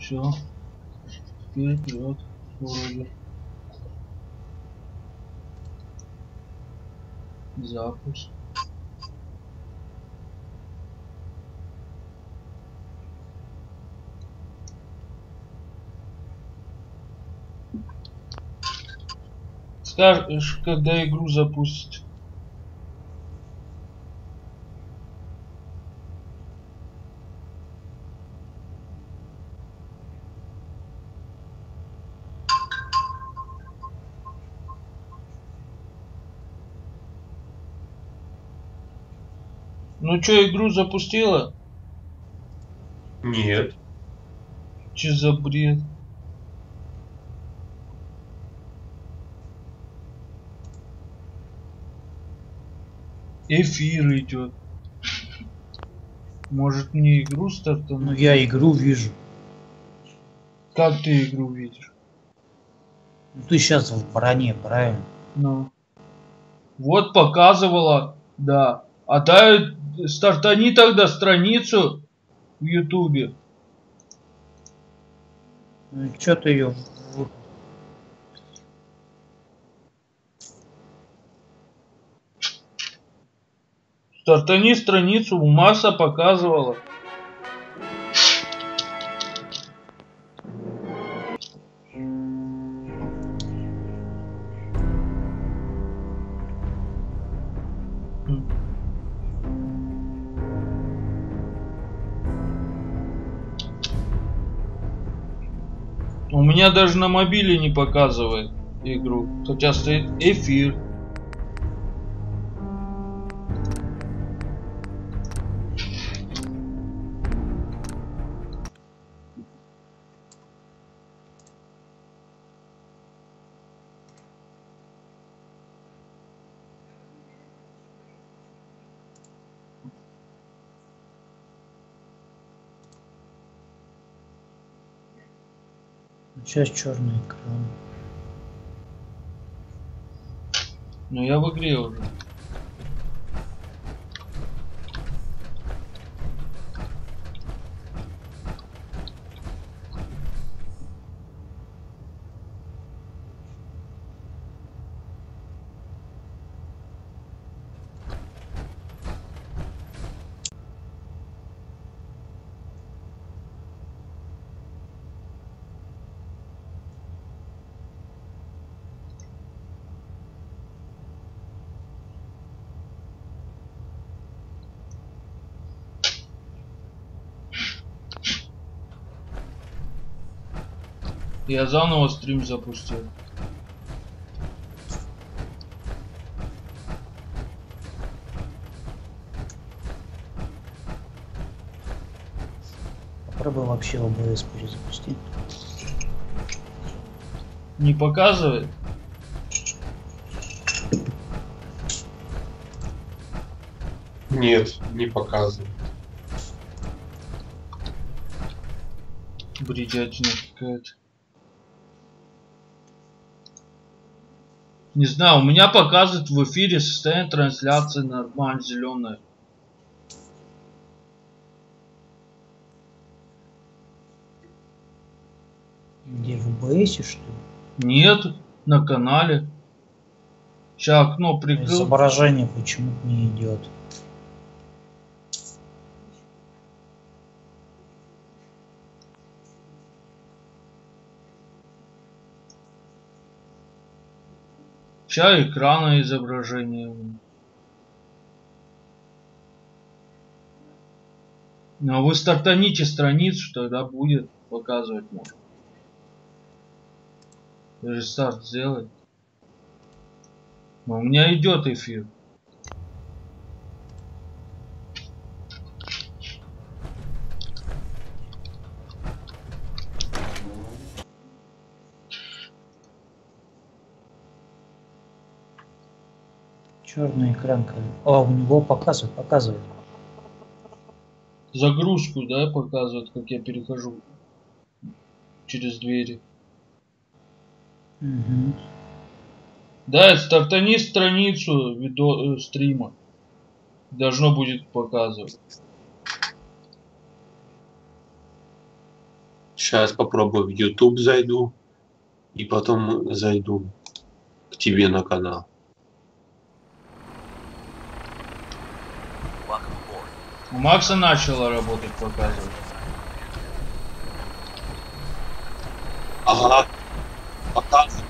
Все. Вперед. Вроде. Запуск. Скажешь, когда игру запустить. Ну что, игру запустила? Нет. Че за бред? Эфир идет. Может мне игру стартануть? Ну я игру вижу. Как ты игру видишь? Ну ты сейчас в броне, правильно? Ну. Вот показывала, да. А дай стартани тогда страницу в Ютубе. Ну чё ты ее... Стартани страницу, масса показывала. У меня даже на мобиле не показывает игру, хотя стоит эфир. Сейчас черный экран. Но я в игре уже. Я заново стрим запустил. Попробуй вообще ОБС перезапустить. Не показывает? Нет, не показывает. Бредятина какая-то. Не знаю, у меня показывает в эфире состояние трансляции нормально зеленое. Где, в ОБСе, что ли? Нет, на канале. Сейчас окно прикрыл. Изображение почему-то не идет. Сейчас экрана изображение. Но вы стартаните страницу, тогда будет показывать можно. Рестарт сделай. Но у меня идет эфир. Черный экран. А, у него показывает. Загрузку, да, показывает, как я перехожу через двери. Угу. Да, стартани страницу стрима. Должно будет показывать. Сейчас Сейчас попробую в YouTube зайду. И потом зайду к тебе на канал. У Макса начало работать, показывать. Ага. Показывай.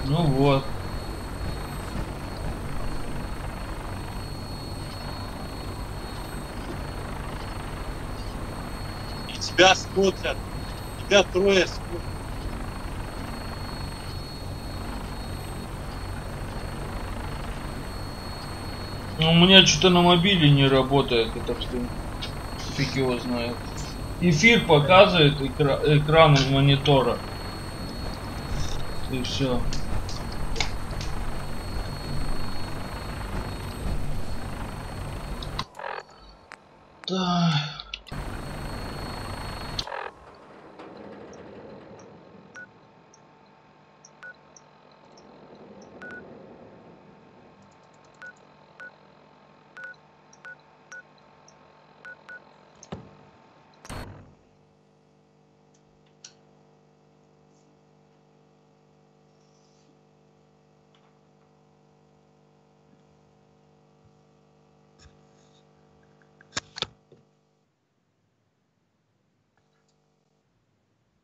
Ну вот. И тебя смотрят. Тебя трое смотрят. Ну, у меня что-то на мобиле не работает, это что фиг его знает. Эфир показывает экран монитора. И все. Да.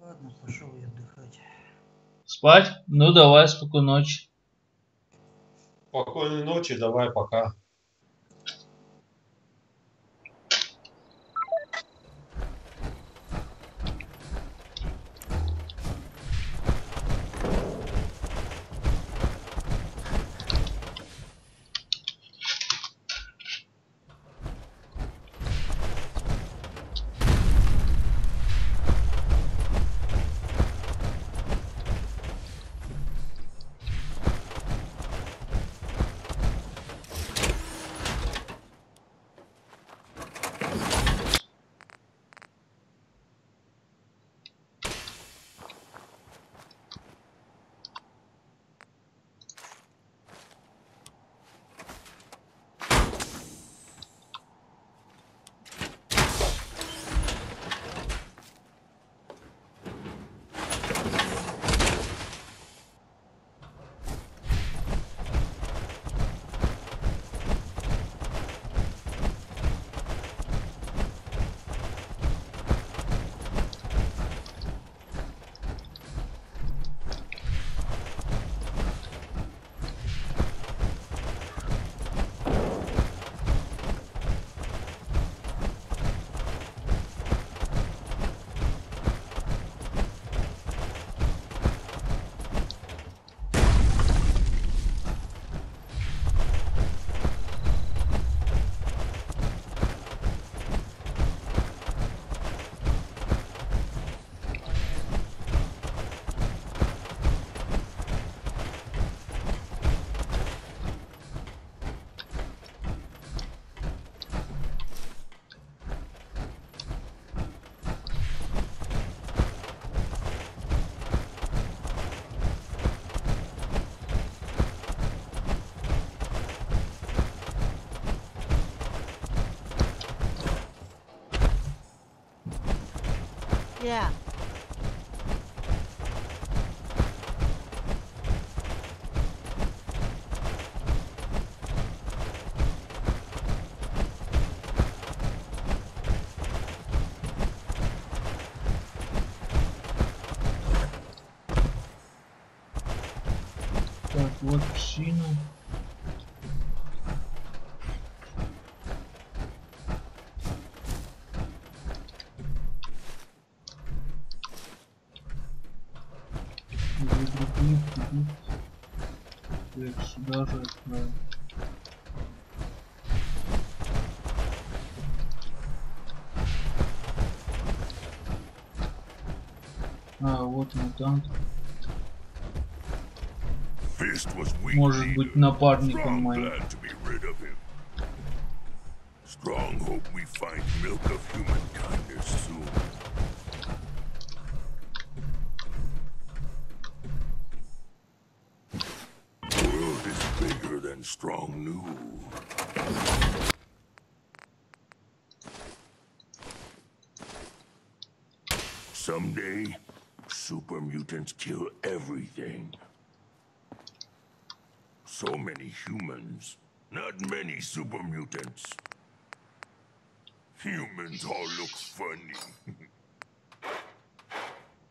Ладно, пошел я отдыхать. Спать? Ну давай, спокойной ночи. Спокойной ночи, давай, пока. Yeah. Так, вот псина. Так, сюда же отправим. А, вот мутант. Может быть напарником моим. Strong hope we find milk of human kindness soon. The world is bigger than Strong knew. Someday, super mutants kill everything. So many humans, not many super mutants. Humans all look funny.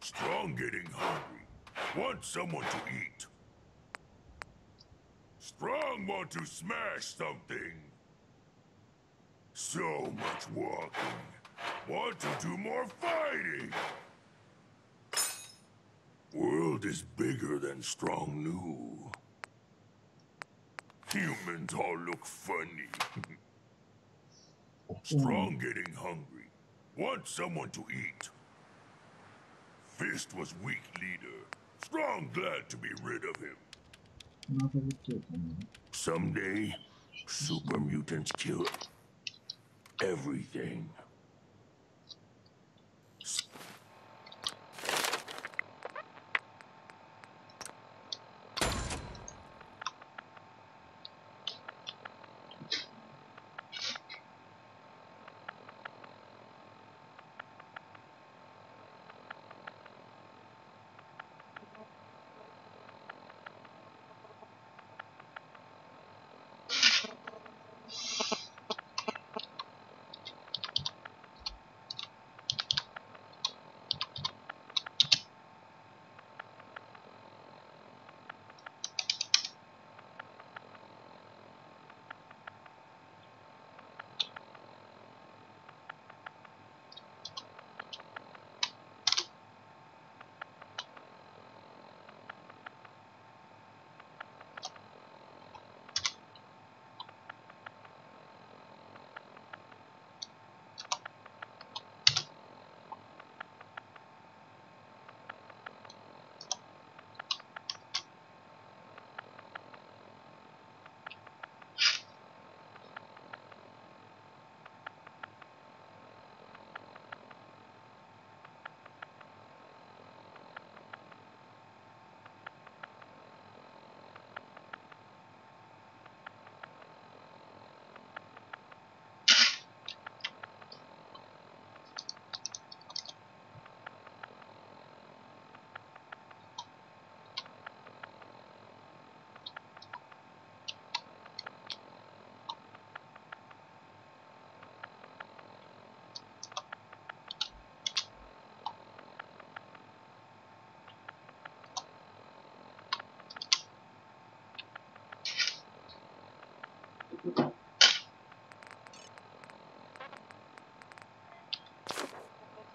Strong getting hungry. Want someone to eat. Strong want to smash something. So much walking. Want to do more fighting. World is bigger than Strong knew. Humans all look funny. Strong getting hungry. Want someone to eat. Fist was weak leader. Strong glad to be rid of him. Someday, super mutants kill everything.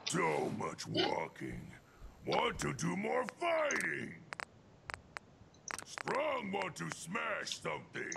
So much walking. Want to do more fighting. Strong want to smash something.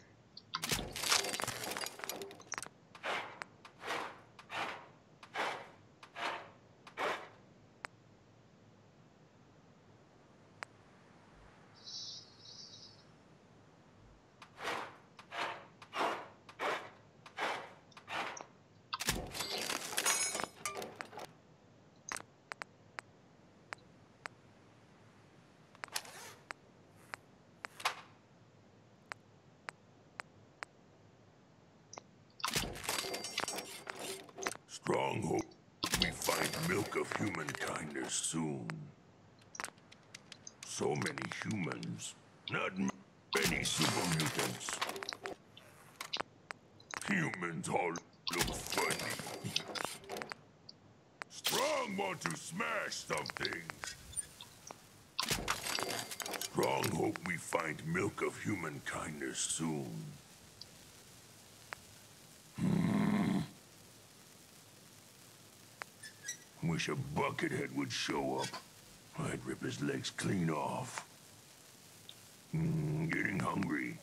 Strong hope we find milk of human kindness soon. So many humans, not many super mutants. Humans all look funny. Strong want to smash something. Strong hope we find milk of human kindness soon. Wish a buckethead would show up. I'd rip his legs clean off. Getting hungry.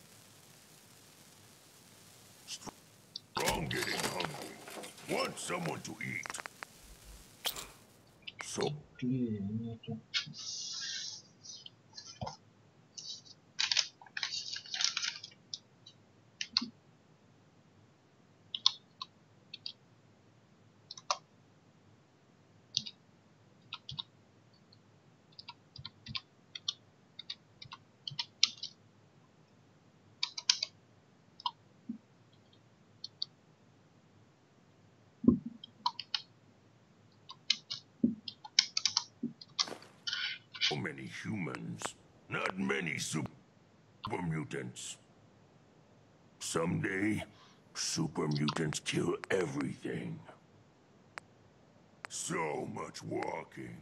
Strong getting hungry. Want someone to eat. So many humans, not many super mutants. Someday, super mutants kill everything. So much walking.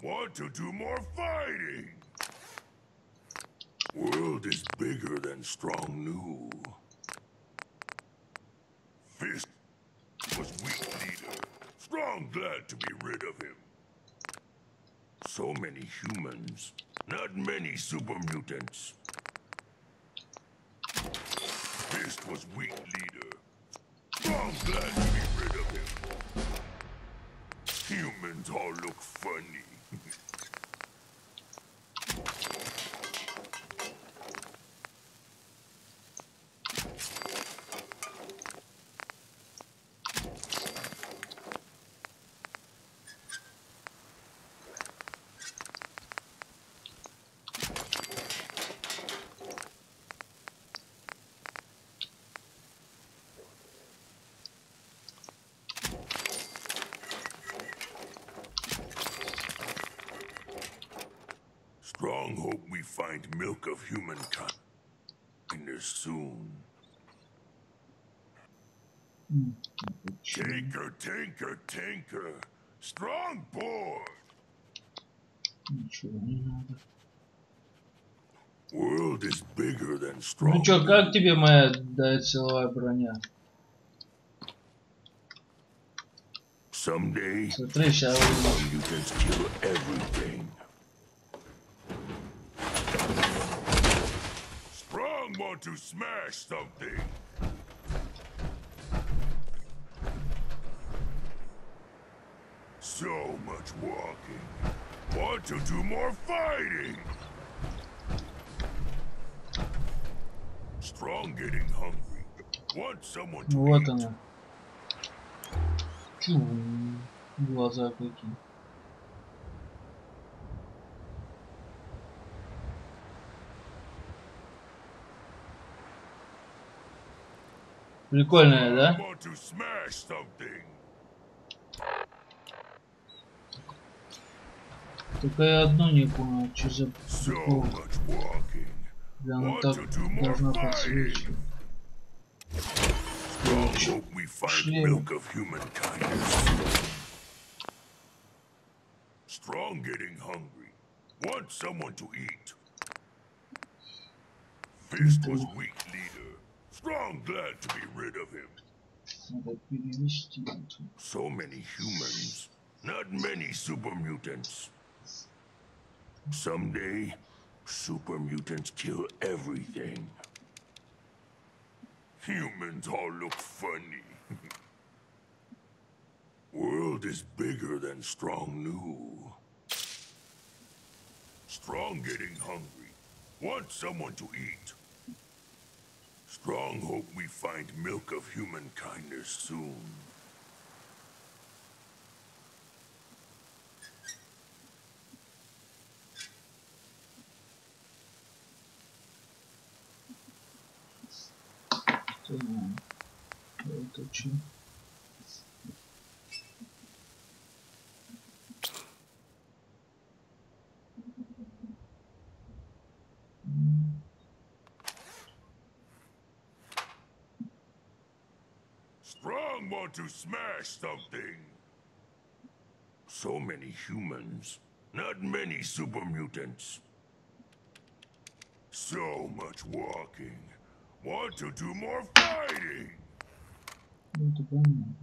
Want to do more fighting? World is bigger than Strong knew. Fist was weak leader. Strong glad to be rid of him. So many humans, not many super mutants. Fist was weak leader. Strong glad to be rid of him. Humans all look funny. Strong hope we find milk of humankind soon. Tinker, tinker, tinker. Strong board. Ничего не надо. World is bigger than Ну strong. чё, как тебе моя силовая броня? Someday, Смотри, сейчас mutants kill everything. Strong want to smash something. So much walking. Want to do more fighting. Strong getting hungry. Want someone to вот eat. она. Чу, глаза какие. Прикольная, да? Want to smash something. Только я одну не понял, что за So прикол. much walking. Да она Want так to do more должна fighting. подсвечивать. Strong hope we find Шлем. milk of humankind. Strong getting hungry. Want someone to eat. Fist was weak leader. Strong glad to be rid of him. Надо перевести. So many humans. Not many super mutants. Someday, super mutants kill everything. Humans all look funny. World is bigger than Strong knew. Strong getting hungry. Want someone to eat. Strong hope we find milk of human kindness soon. Это что? Strong want to smash something. So many humans, not many super mutants. So much walking. Want to do more fighting. Ну, это понятно.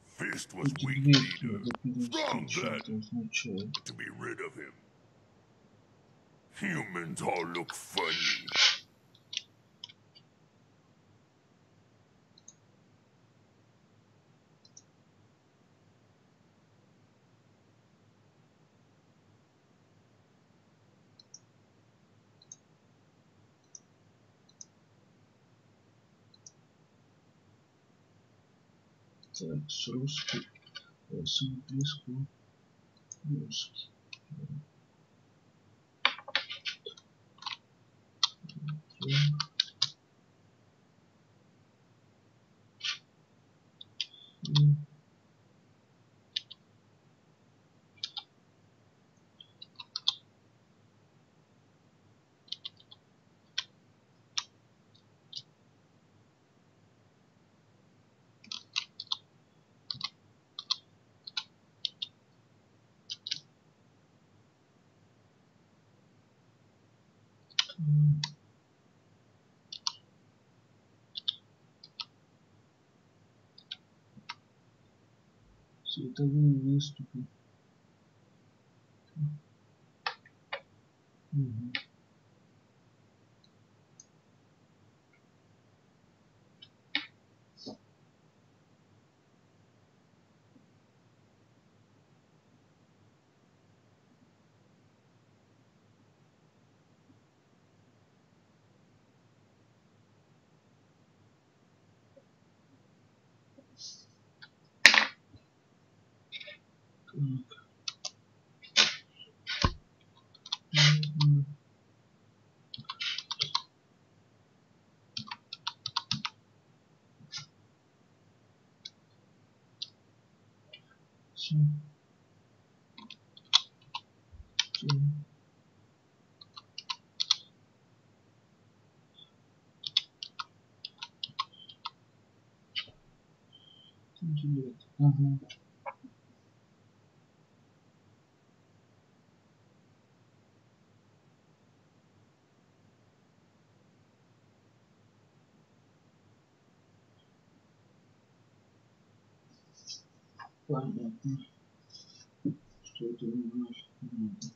Fist was Эти weak две leader. надо перевести, Strong что glad это означает. to be rid of him. Humans all look funny. Так, с русской, с английского, русский. Световые выступы. Угу. Ага. Понятно. Что это не значит? Понятно.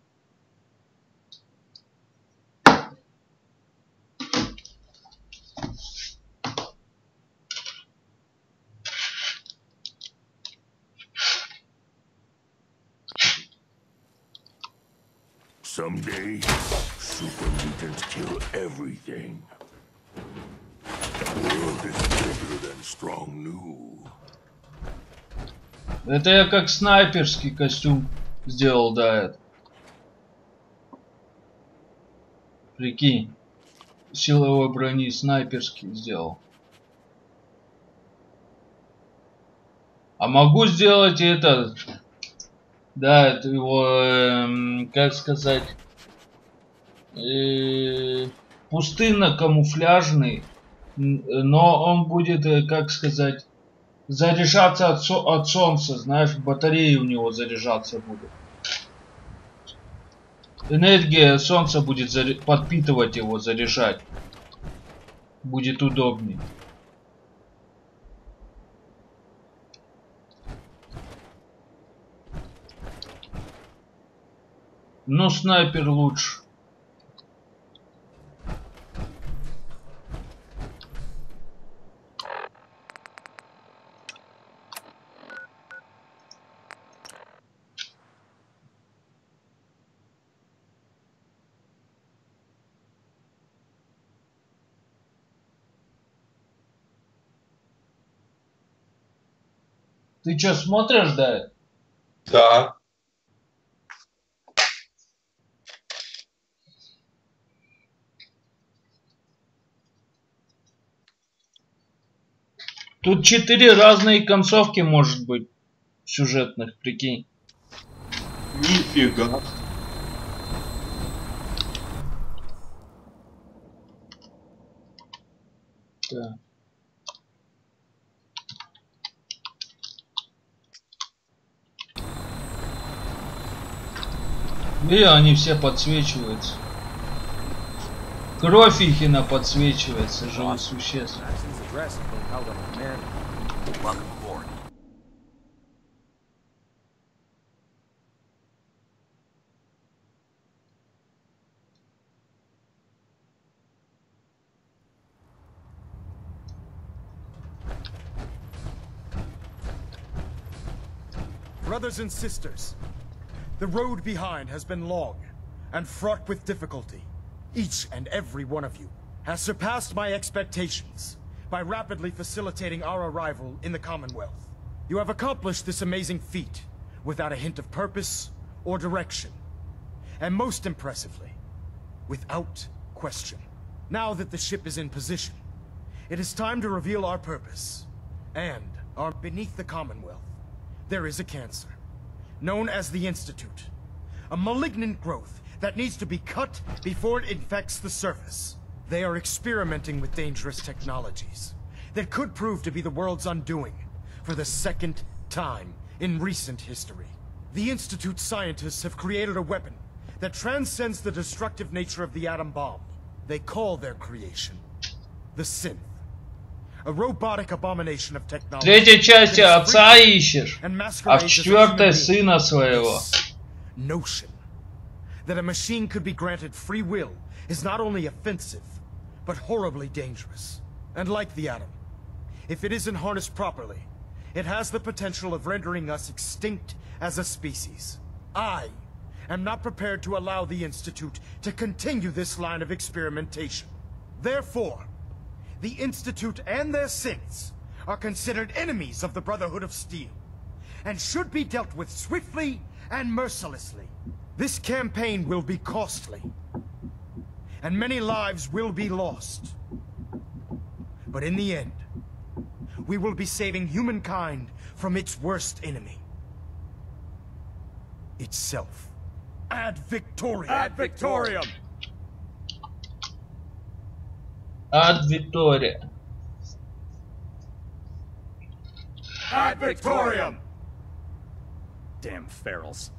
Someday, super mutants kill everything. The world is bigger than strong new. Это я как снайперский костюм сделал, да, это. Прикинь. Силовой брони снайперский сделал. А могу сделать это... Да, это его, как сказать, пустынно-камуфляжный, но он будет, как сказать, заряжаться от солнца, знаешь, батареи у него заряжаться будут. Энергия солнца будет подпитывать его, заряжать. Будет удобнее. Но снайпер лучше. Ты что, смотришь, да? Да. Тут 4 разные концовки может быть сюжетных, прикинь. Нифига. Да. И они все подсвечиваются. Кровь ихина подсвечивается, живых существ. Brothers and sisters, the road behind has been long and fraught with difficulty. Each and every one of you has surpassed my expectations by rapidly facilitating our arrival in the Commonwealth. You have accomplished this amazing feat without a hint of purpose or direction. And most impressively, without question. Now that the ship is in position, it is time to reveal our purpose. And beneath the Commonwealth, there is a cancer, known as the Institute. A malignant growth that needs to be cut before it infects the surface. They are experimenting with dangerous technologies that could prove to be the world's undoing for the second time in recent history. The Institute's scientists have created a weapon that transcends the destructive nature of the atom bomb. They call their creation the synth. a robotic abomination of technology. В третьей части отца ищешь, а в четвертой сына своего. Notion that a machine could be granted free will is not only offensive, but horribly dangerous. And like the atom, if it isn't harnessed properly, it has the potential of rendering us extinct as a species. I am not prepared to allow the Institute to continue this line of experimentation. Therefore, the Institute and their saints are considered enemies of the Brotherhood of Steel, and should be dealt with swiftly and mercilessly. This campaign will be costly, and many lives will be lost. But in the end, we will be saving humankind from its worst enemy. Itself. Ad Victoriam! Ad Victoriam! Ad Victoria. Ad Victoriam! Damn ferals.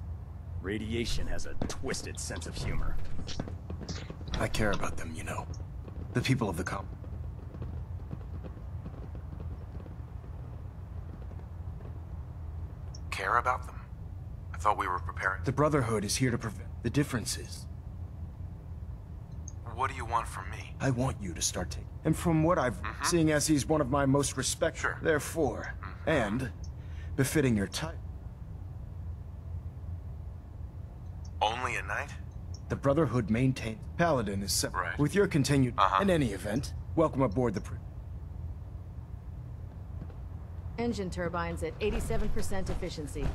Radiation has a twisted sense of humor. I care about them, you know. The people of the com. Care about them? I thought we were preparing. The Brotherhood is here to prevent the differences. What do you want from me? I want you to start taking. And from what I've seeing as he's one of my most respected, Sure. therefore, and befitting your type. Only at night? The Brotherhood maintains. Paladin is separate. Right. With your continued. In any event, welcome aboard the. Engine turbines at 87% efficiency.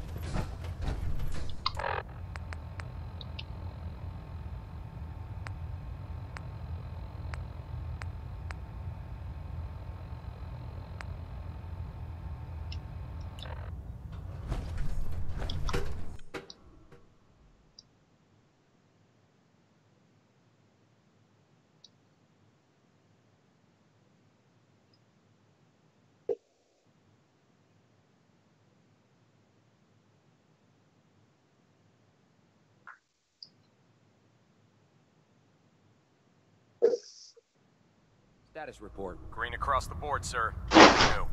Status report. Green across the board, sir.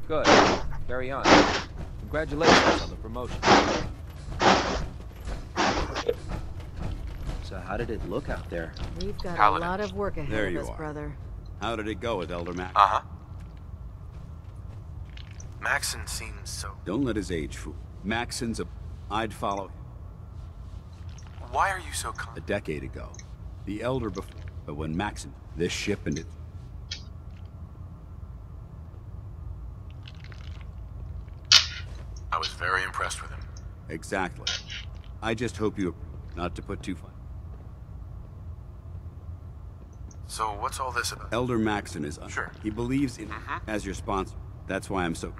Good. Carry on. Congratulations on the promotion. So how did it look out there? We've got Paladin. a lot of work ahead There of you us, are. brother. How did it go with Elder Max? Maxon seems so... Don't let his age fool. Maxon's a... I'd follow him. Why are you so A decade ago. The Elder before... But when Maxon... This ship and it... I was very impressed with him. Exactly. I just hope you... Not to put too fine. So what's all this about? Elder Maxon is... Sure. He believes in... As your sponsor. That's why I'm so...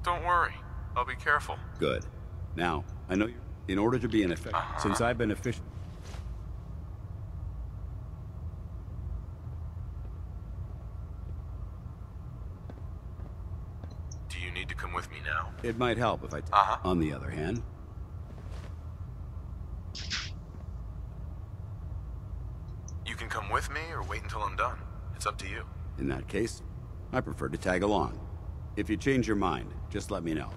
Don't worry. I'll be careful. Good. Now, I know you... In order to be an effective... Since I've been efficient... Do you need to come with me now? It might help if I... On the other hand... You can come with me or wait until I'm done. It's up to you. In that case, I prefer to tag along. If you change your mind, just let me know.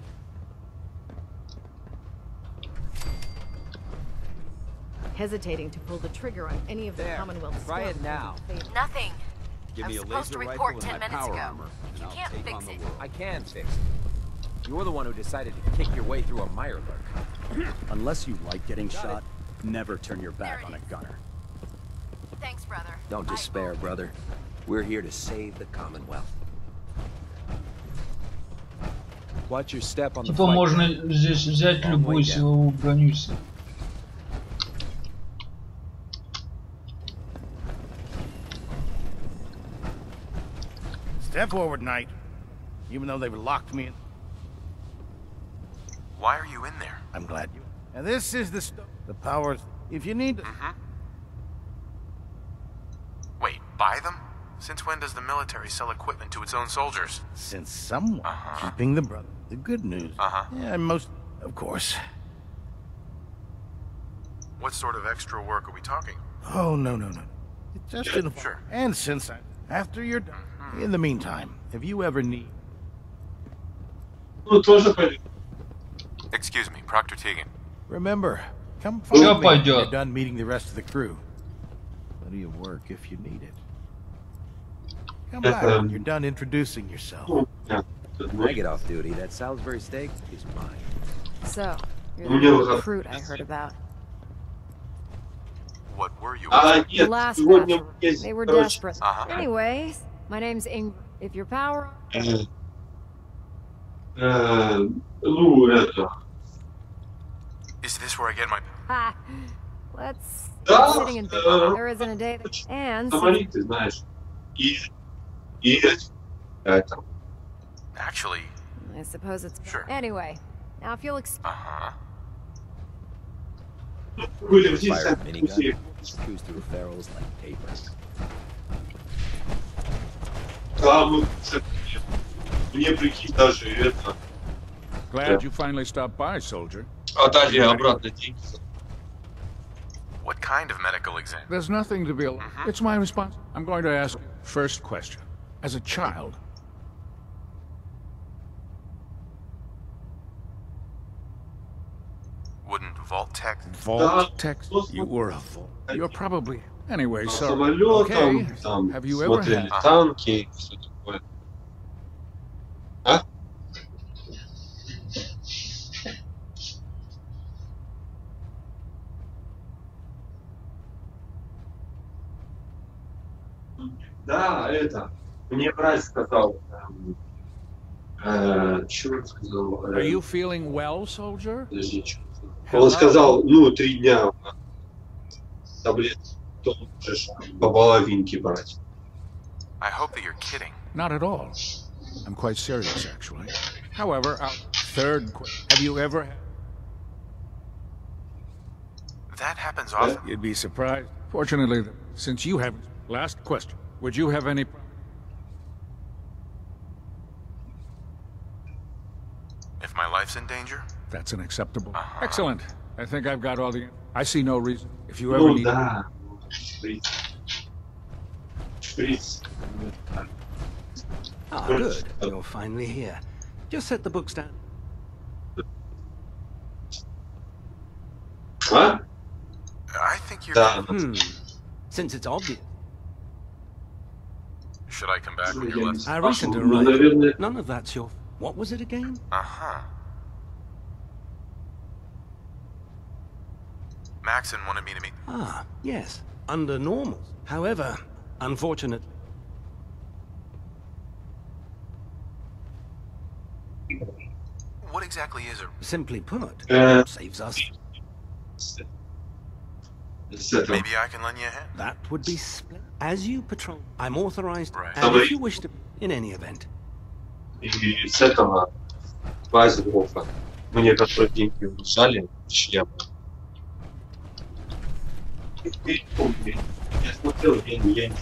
Hesitating to pull the trigger on any of the There. Commonwealth Try it scum now. Nothing. Give I me was a supposed to laser report rifle and 10 my minutes power ago. armor, and You I'll can't take fix on the it. world. I can fix it. You're the one who decided to kick your way through a Mirelurk. Unless you like getting shot, never turn your back There on it a is. gunner. Thanks, brother. Don't despair, brother. We're here to save the Commonwealth. Watch your step on the Типа flight. можно здесь взять любую силовую броню. Step forward, Knight. Even though they've locked me in. Why are you in there? I'm glad you... And this is the powers... If you need... Wait, buy them? Since when does the military sell equipment to its own soldiers? Since someone keeping the brother. The good news. Yeah, most... Of course. What sort of extra work are we talking? Oh, no. It's just in... Sure. And since after you're done. In the meantime, if you ever need... Ну, тоже пойдет. Excuse me, Proctor Tegan. Remember, come find me when пойдет. you're done meeting the rest of the crew. Plenty of work if you need it. Come back when you're done introducing yourself. I get off duty. That Salisbury steak is mine. So, you're the new recruit I heard about. What were you? А, The нет, last сегодня batch, есть, they were короче, desperate. Anyways, my name's Ingrid. If your power... ну, это... Is this where I get my... Ha! Let's... Да, Sitting in bed. There isn't a day that... And... Самолеты, знаешь. И это... Actually... I suppose it's... Sure. Anyway, now if you'll... Были здесь, Fire minigun. Cruise through ferals like paper. там, мне прикинь, даже это... Glad you finally stopped by, soldier. Отдали обратно деньги. What kind of medical exam? There's nothing to be... It's my response. I'm going to ask first question. As a child... Wouldn't Vault Tech... Vault Tech? You were a Vault. You're probably... Anyway, so... Самолетом, Okay. там, Have you ever смотрели had... танки, все такое. А? Да, это, мне брат сказал, что он сказал? Are you feeling well, soldier? Подожди, что он сказал? Он сказал, ну, 3 дня таблет, то можешь по половинке брать. I hope that you're kidding. Not at all. I'm quite serious, actually. However, our third question. Have you ever had... That happens often. You'd be surprised. Fortunately, since you haven't... Last question. Would you have any... If my life's in danger? That's unacceptable. Excellent. I think I've got all the... I see no reason. If you ever Ну need... да, шприц. Шприц. Ah, good. You're finally here. Just set the books down. А? I think you're... Да. Since it's obvious. Should I come back when you're left? I recently Ну, arrived. наверное, None of that's your... What was it again? Maxon wanted me to meet... Ah, yes. Under normals. However, unfortunate. What exactly is a... Simply put, saves us. Maybe I can lend you a hand? That would be split. As you patrol, I'm authorized. Right. And if you wish to, in any event. И с этого базового мне которые деньги удержали, шляпу. Я смотрел, я не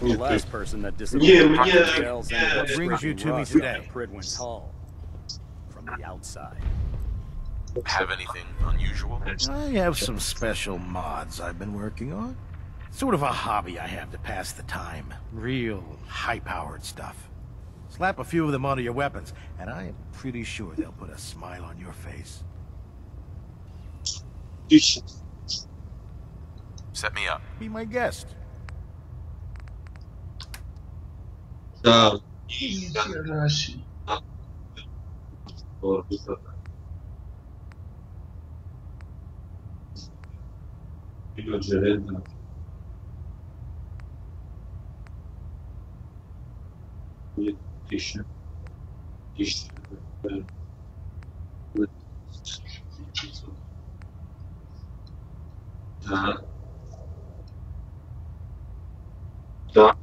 The last person that Не, disappeared мне... What brings you to me today? Pridwin's Hall. From the outside. Have anything unusual? I have some special mods I've been working on. Sort of a hobby I have to pass the time. Real high-powered stuff. Slap a few of them onto your weapons, and I am pretty sure they'll put a smile on your face. Set me up. Be my guest. Да. Нихера себе. Идет железо. Нет, 1000. 1000. Да. Да.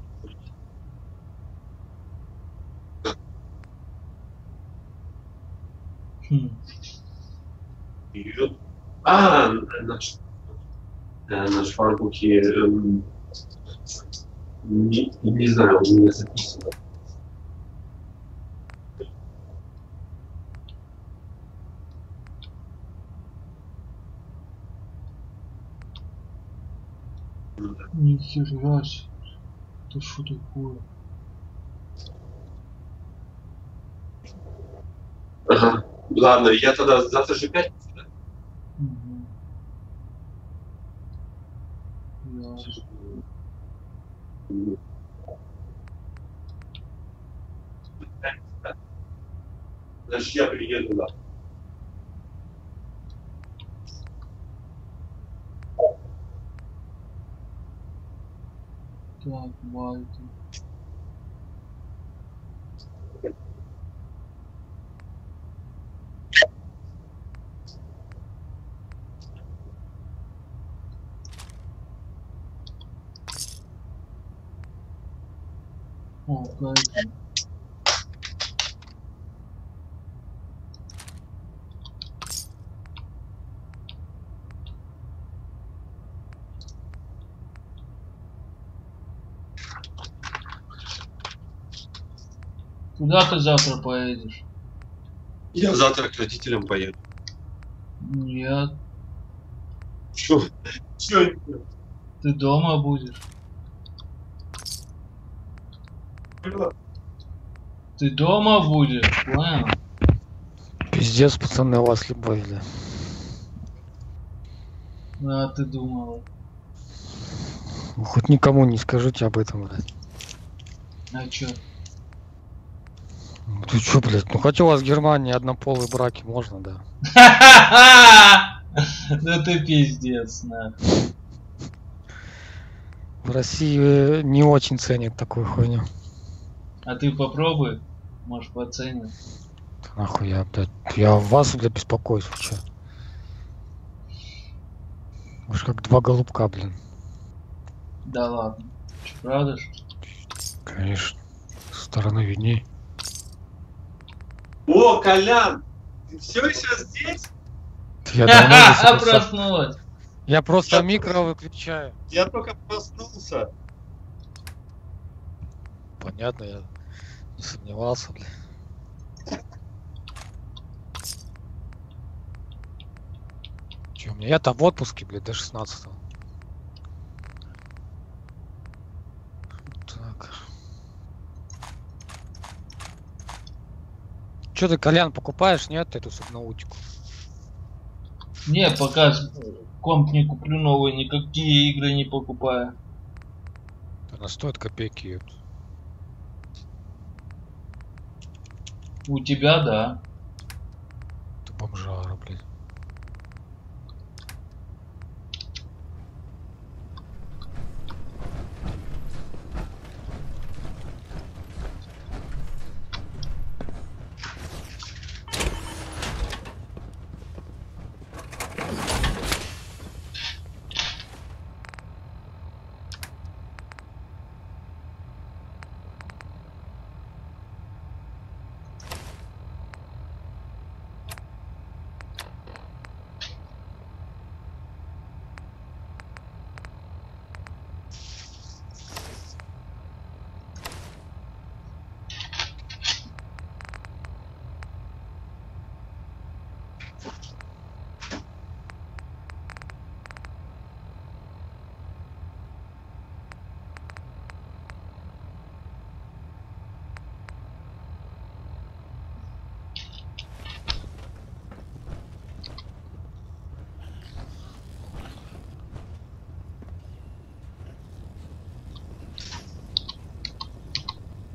На шпарбуке не знаю, у меня записано. Нихера себе. Это что такое? Ага. Ладно, я тогда завтра же пятница, да? Угу. Ясно. Значит, я приеду, да. Так, Вальтер. О, кайф. Куда ты завтра поедешь? Я завтра к родителям поеду. Нет. Чё? Чё? Ты дома будешь? Ты дома будешь, понял? Пиздец, пацаны, вас любовали. А ты думала. Хоть никому не скажите об этом, блядь. А чё? Ты чё, блядь? Ну хотя у вас в Германии однополые браки можно, да? Да ты пиздец, нахуй. В России не очень ценят такую хуйню. А ты попробуй, может поценят. Нахуй я, блядь, я вас, блядь, беспокоюсь, вы чё? Вы ж как два голубка, блин. Да ладно. Чё, правда ж? Конечно. Со стороны видней. О, Колян! Ты все еще здесь? Я давно здесь проснулась. Я просто микро выключаю. Я только проснулся. Понятно, я не сомневался, блядь. Чё, у меня я-то в отпуске, блядь, до 16-го. Так. Чё ты, Колян, покупаешь, нет, эту субнаутику? Не, пока комп не куплю новый, никакие игры не покупаю. Она стоит копейки, ёпт. У тебя, да. Ты бомжара, блядь.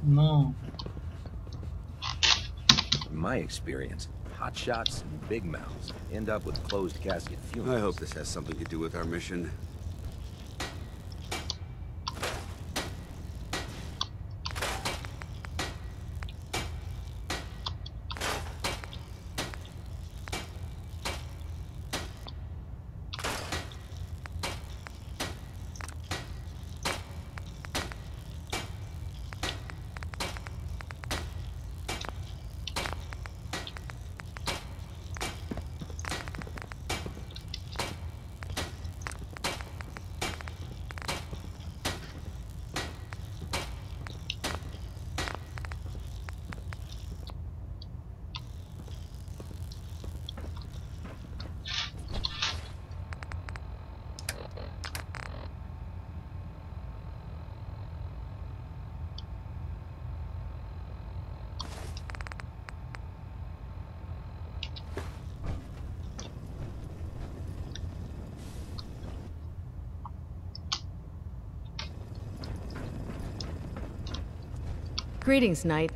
Ну. In my experience, hot shots and big mouths end up with closed casket funerals. I hope this has something to do with our mission. Greetings, Knight.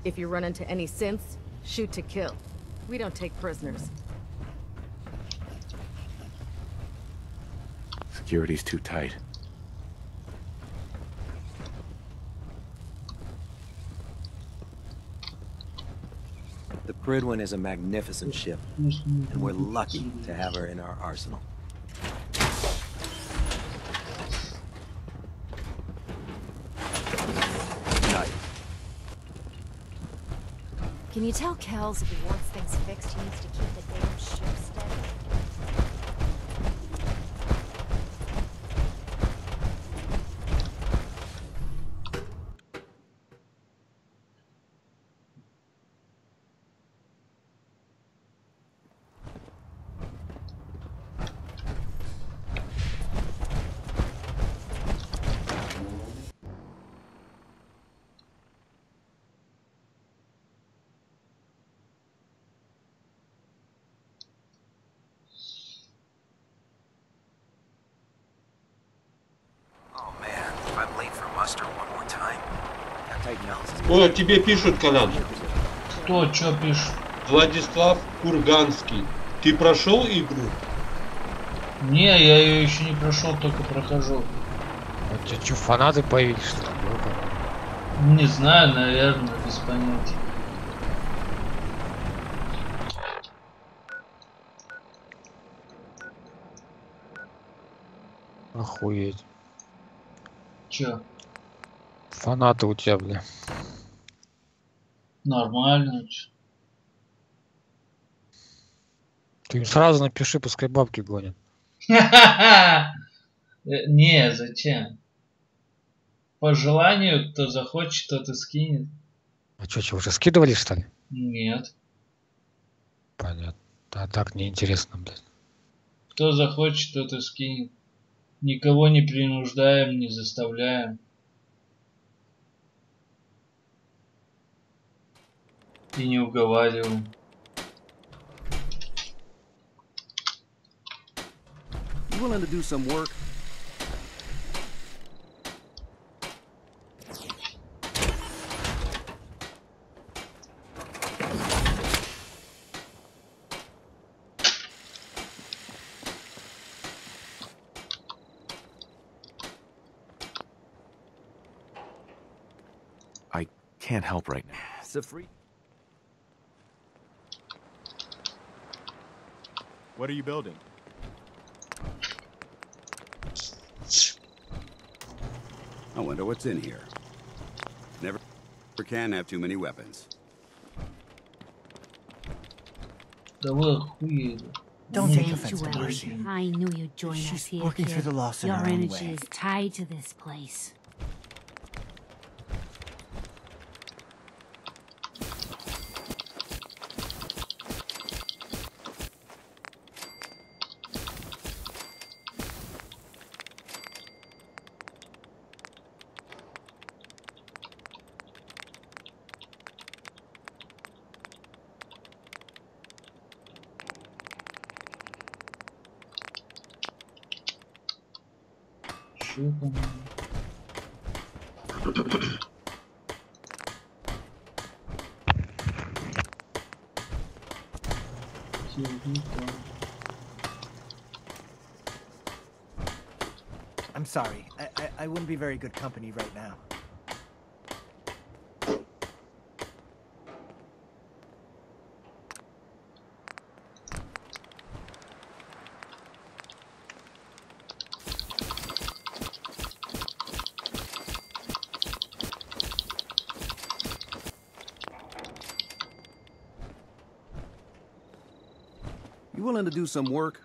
If you run into any synths, shoot to kill. We don't take prisoners. Security's too tight. The Prydwen is a magnificent ship, and we're lucky to have her in our arsenal. Can you tell Kells if he wants things fixed, he needs to keep the damn ship steady? О, тебе пишут, Канад. Кто, что пишет? Владислав Курганский. Ты прошел игру? Не, я ее еще не прошел, только прохожу. А те что, фанаты появились, что ли? Не знаю, наверное, без понятия. Охуеть. Че? Фанаты у тебя, бля. Нормально. Ты им сразу напиши, пускай бабки гонят. Не, зачем? По желанию, кто захочет, тот и скинет. А что, уже скидывали, что ли? Нет. Понятно. А так неинтересно, блядь. Кто захочет, тот и скинет. Никого не принуждаем, не заставляем. И не уговариваем. You willing to do some work? I can't help right now. It's a free. What are you building? I wonder what's in here. Never can have too many weapons. Don't take offense to Mercy. I knew you'd join us here. Working through the loss in Your her own energy way. is tied to this place. I'm sorry. I wouldn't be very good company right now. You willing to do some work?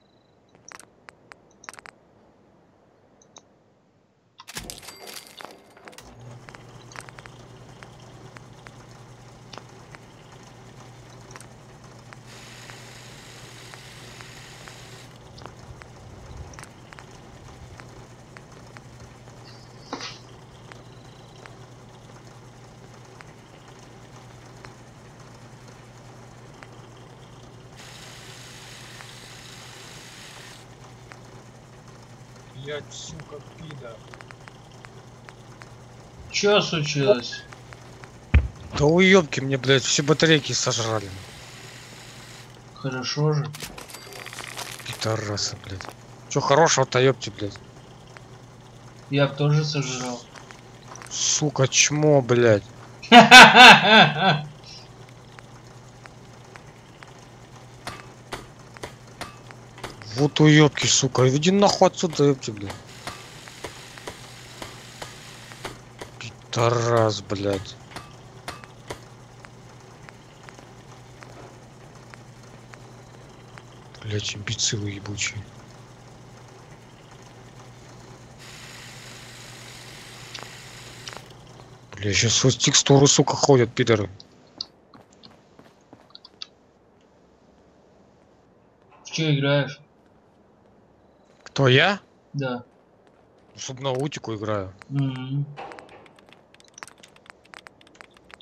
Блять, сука, пидор. Чё случилось? Да уёбки мне, блядь, все батарейки сожрали. Хорошо же. Пидорасы, блядь. Чё хорошего-то, ёпти, блядь? Я б тоже сожрал. Сука, чмо, блядь. Вот уёбки, сука. Иди нахуй отсюда, ёпти, блядь. Пидорас, блядь. Блядь, имбецилы ебучие. Бля, сейчас вот текстуры, сука, ходят, пидоры. В чё играешь? Кто, я? Да. Субнаутику играю. М-м.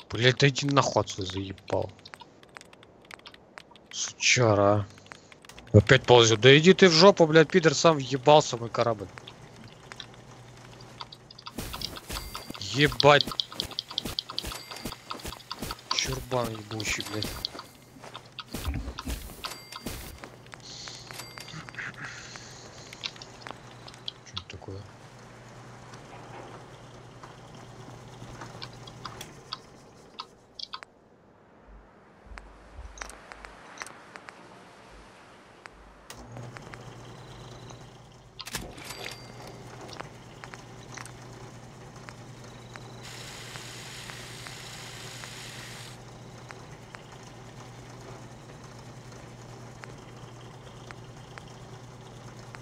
Блядь, да иди нахуй отсюда, заебал. Сучара. Опять ползет. Да иди ты в жопу, блядь, пидор, сам въебался в мой корабль. Ебать. Чурбан ебучий, блядь. Что это такое?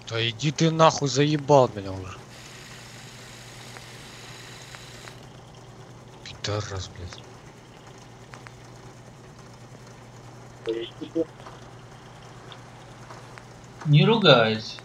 Да иди ты нахуй, заебал меня уже. Пидорас, блядь. Не ругайся.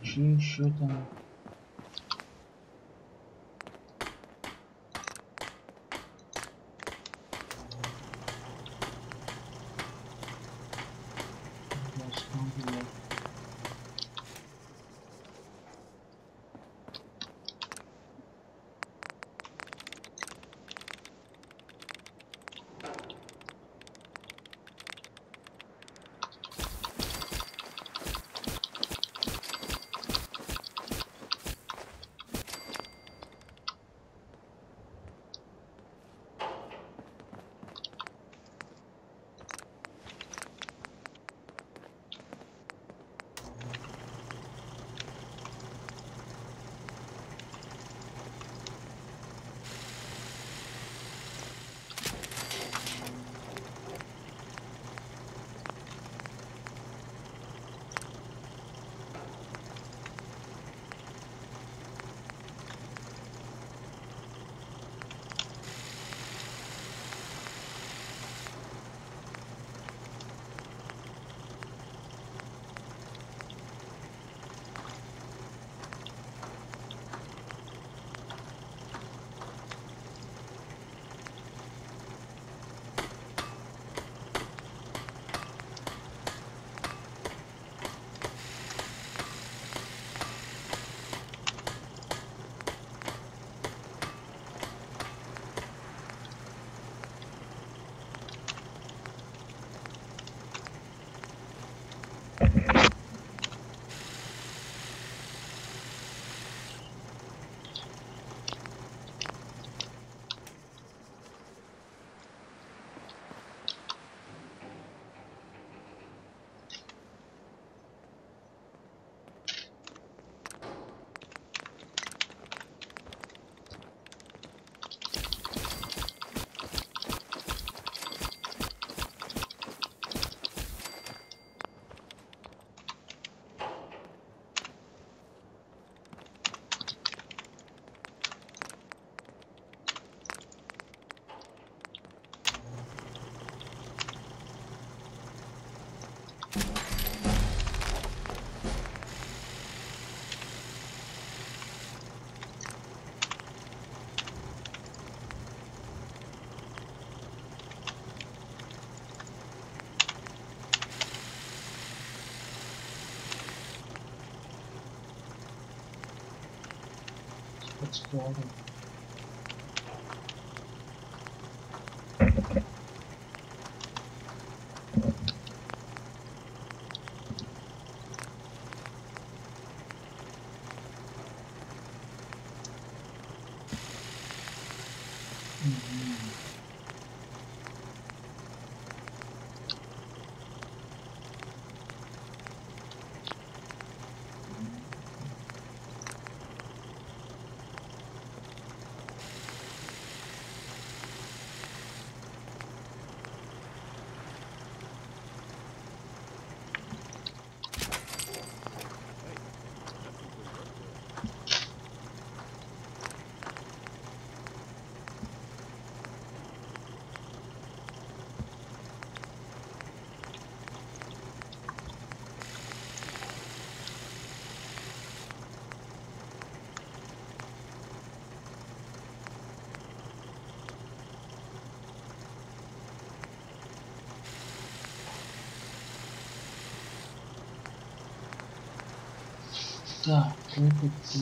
Че еще там? Explorer. Так, это ты.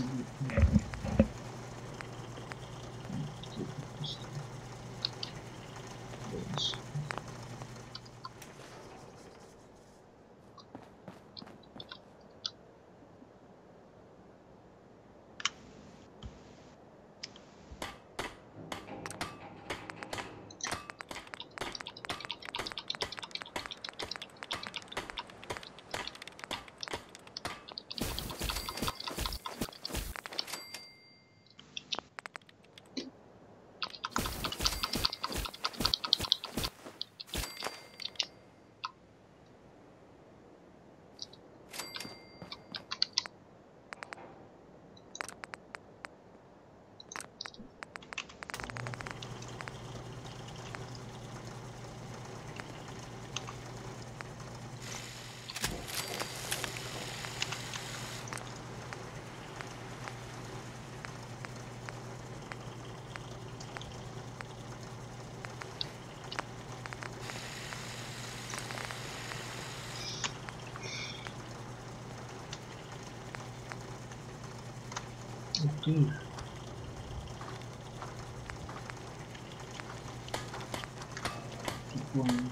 Прикольно.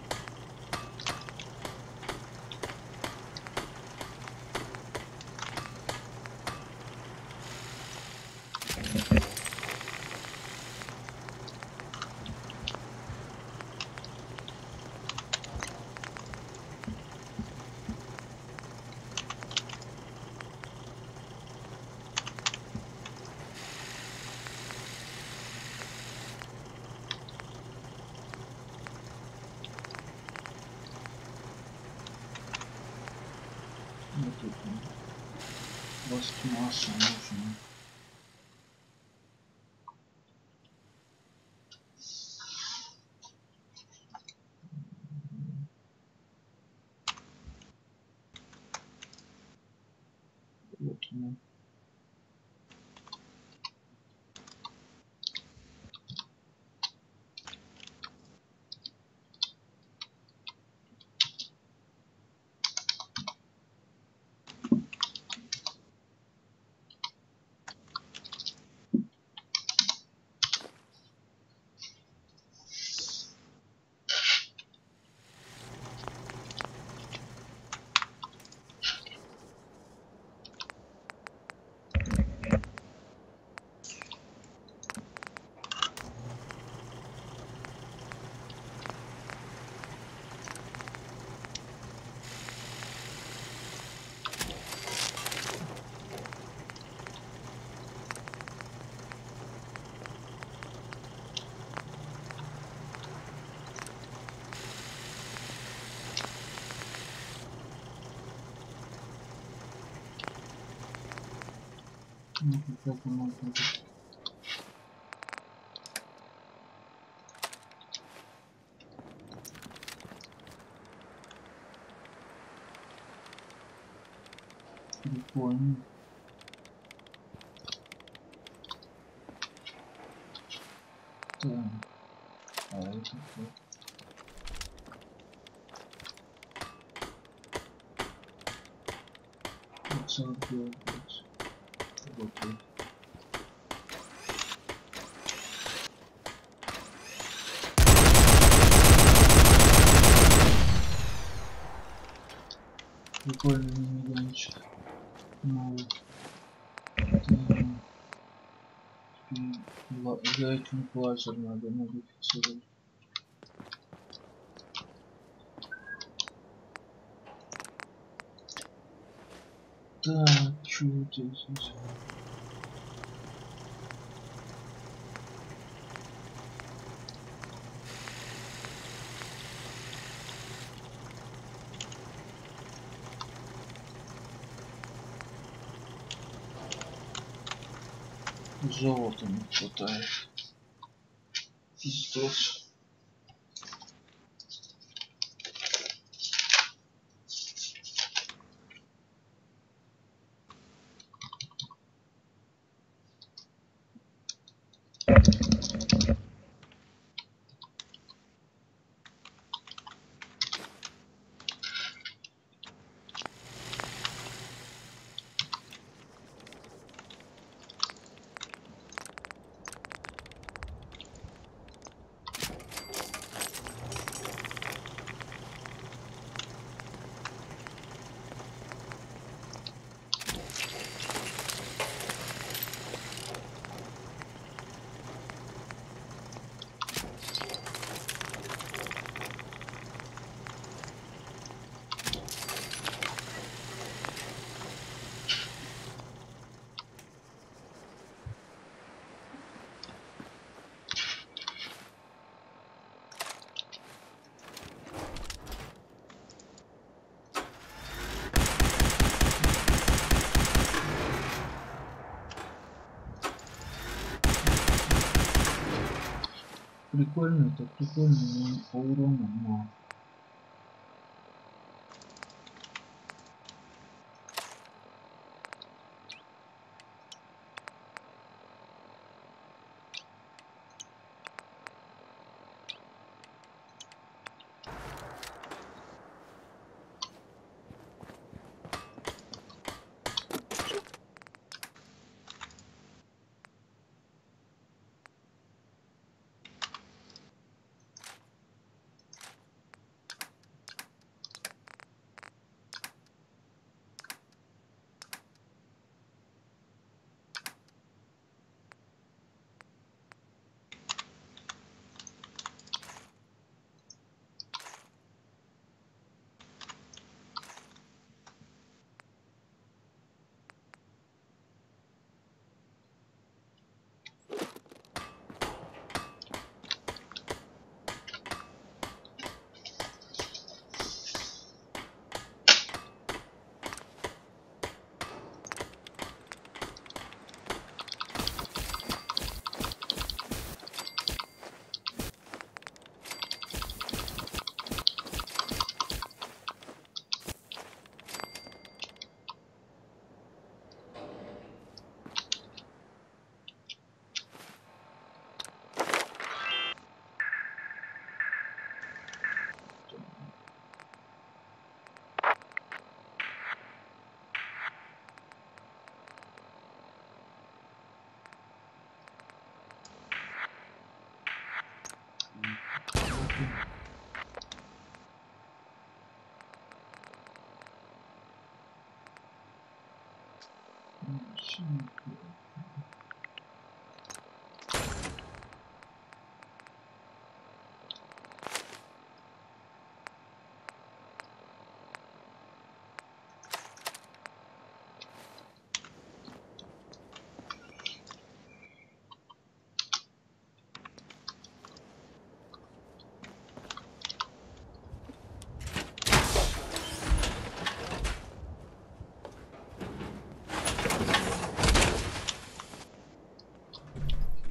Пластмасса нужна. Вот она. Ну, как это можно быть? Прикольно. Так. А это что? Вот 49. Вот это. Прикольный миниганчик. Новый. Гайтинг лазер надо модифицировать. Так, что у тебя здесь? Золота не хватает. Пиздец. Прикольно, это прикольно, но по урону мало.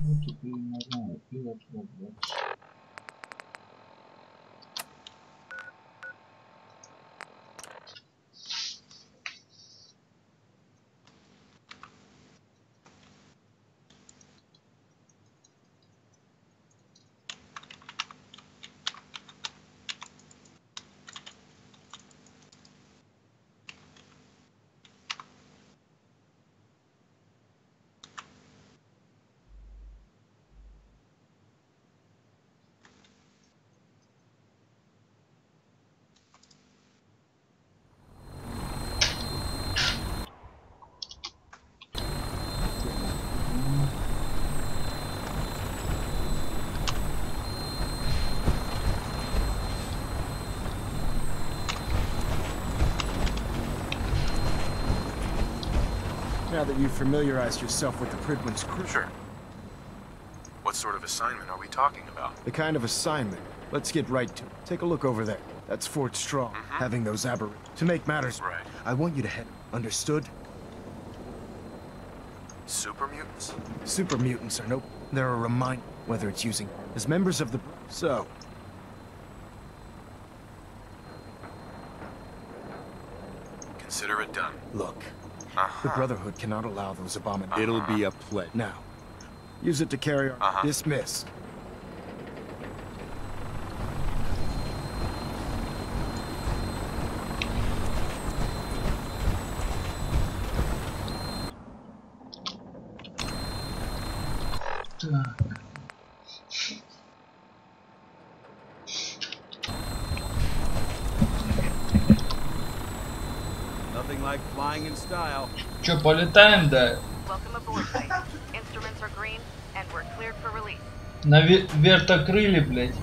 Ну, теперь можно и отправлять. now that you've familiarized yourself with the Pridwin's crew. Sure. What sort of assignment are we talking about? The kind of assignment. Let's get right to it. Take a look over there. That's Fort Strong, having those aberrations. To make matters right, I want you to head. Understood? Super mutants? Super mutants are no... They're a reminder, whether it's using... As members of the... So... Consider it done. Look. The Brotherhood cannot allow those abominations. It'll be a pledge. Now. Use it to carry our... Dismiss. Nothing like flying in style. Чё, полетаем, да? Welcome aboard, Titan. Instruments are green, and we're cleared for релиз. На вертокрыле, блядь.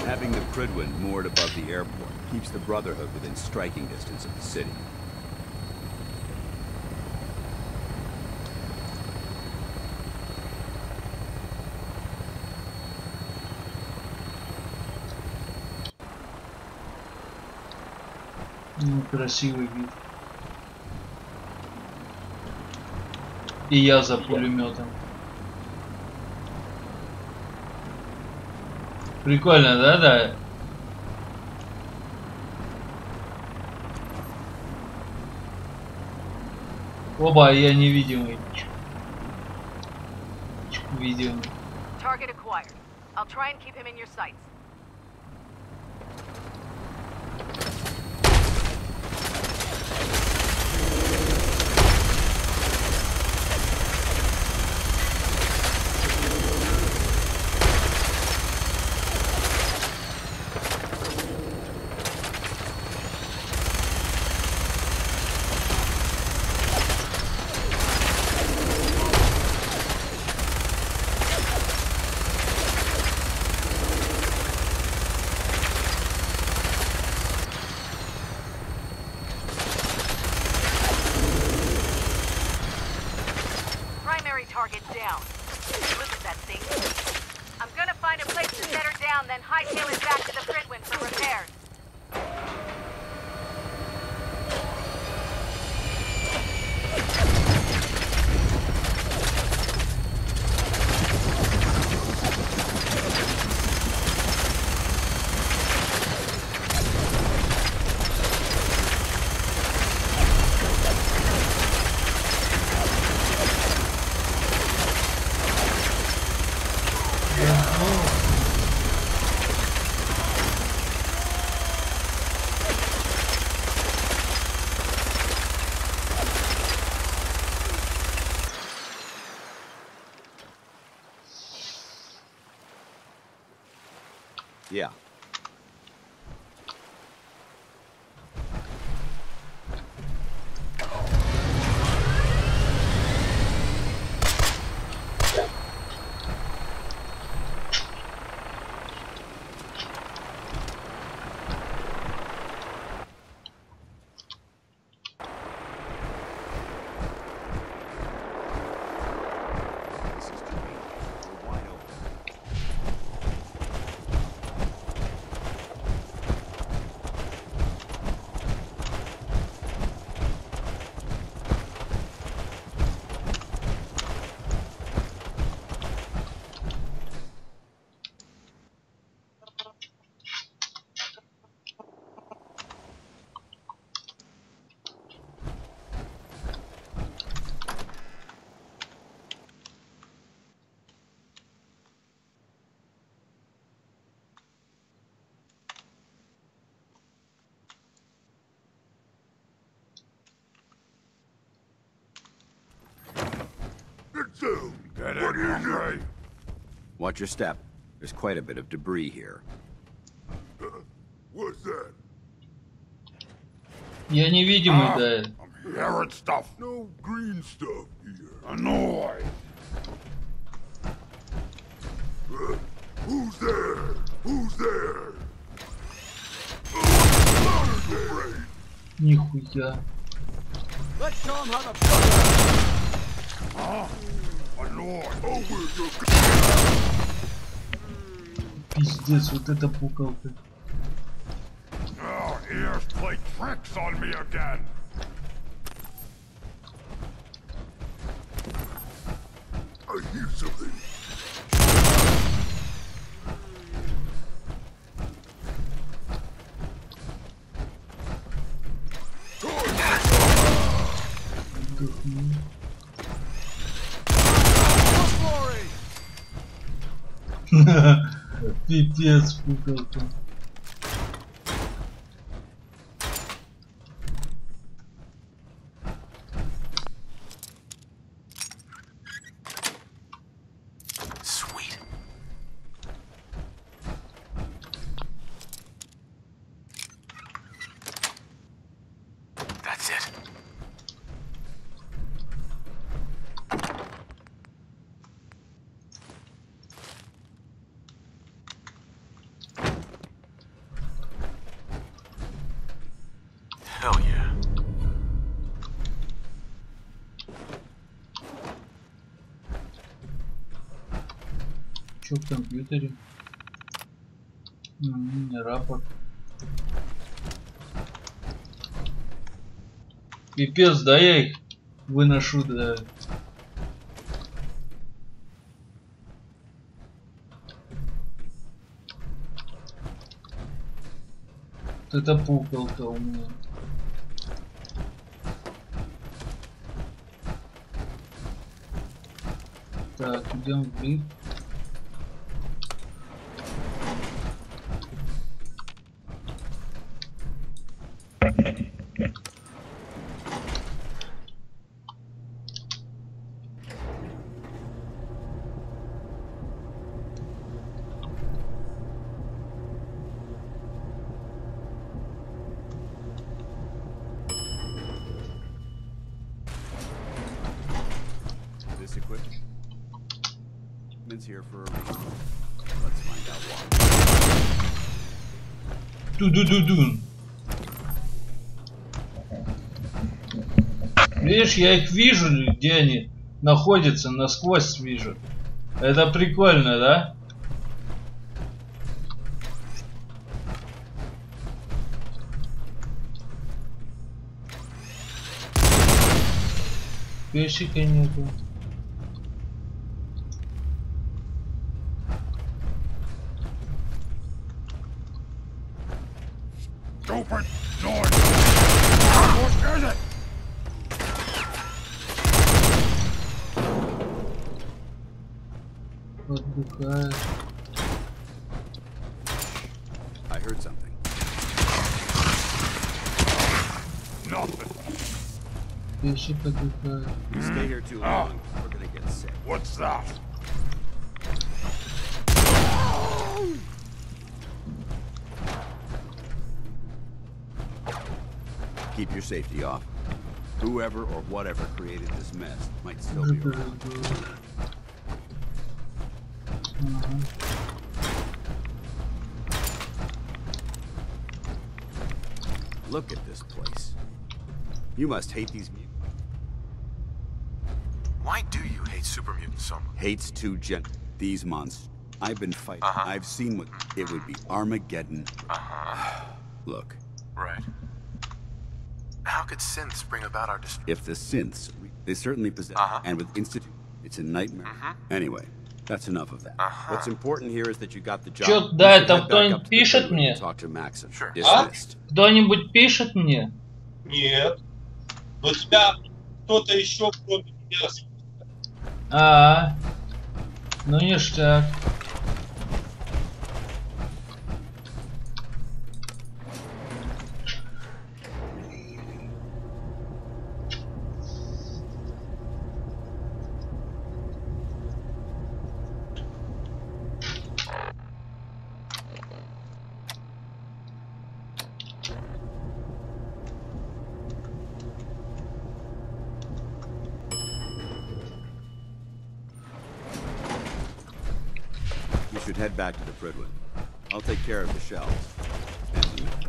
Having the Pridwin moored above the airport keeps the Brotherhood within striking distance of the city. Ну, красивый вид. И я за пулеметом. Прикольно, да, да? Оба, я невидимый. Видимый. Target acquired. I'll try and keep him in your sights. Target down. Look at that thing. I'm gonna find a place to set her down, then hightail it back to the Pridwin for repairs. Yeah. Watch your step. There's quite a bit of debris here. What's that? Я невидимый, да. Carrot stuff. No green stuff here. Annoy. Who's there? Who's there? Нихуя. Let's show him how the My lord, over your... Пиздец, вот эта пукалка. Our ears play tricks on me again. I hear something. Пипец, пукалка. Sweet. That's it. Hell yeah. Чё в компьютере? Рапорт. Пипец, да я их выношу, да. Вот это пукалка у меня. Так, идем в лифт. This equipment's here for a reason. Let's find out why. Ту-ду-ду-дун. Видишь, я их вижу, где они находятся, насквозь вижу. Это прикольно, да? Пешика нету. Stupid noise! What is it? Отдыхает. I heard something. Nothing. Пешик отдыхает. You stay here too long, we're gonna get sick. What's that? Keep your safety off. Whoever or whatever created this mess might still be around. Look at this place. You must hate these mutants. Why do you hate super mutants so much? Hates too gent. These monsters. I've been fighting. I've seen what it would be. Armageddon. Look. Right. How could synths bring about our destruction? If the synths, they certainly possess. And with Institute, it's a nightmare. Anyway, that's enough of that. What's important here is that you got the job. Чё, да, это кто-нибудь пишет мне? Talk to Maxim. А? Кто-нибудь пишет мне? Нет. Но тебя кто-то еще кроме меня. Ну ништяк. should head back to the Fridwin. I'll take care of the shells. And the map.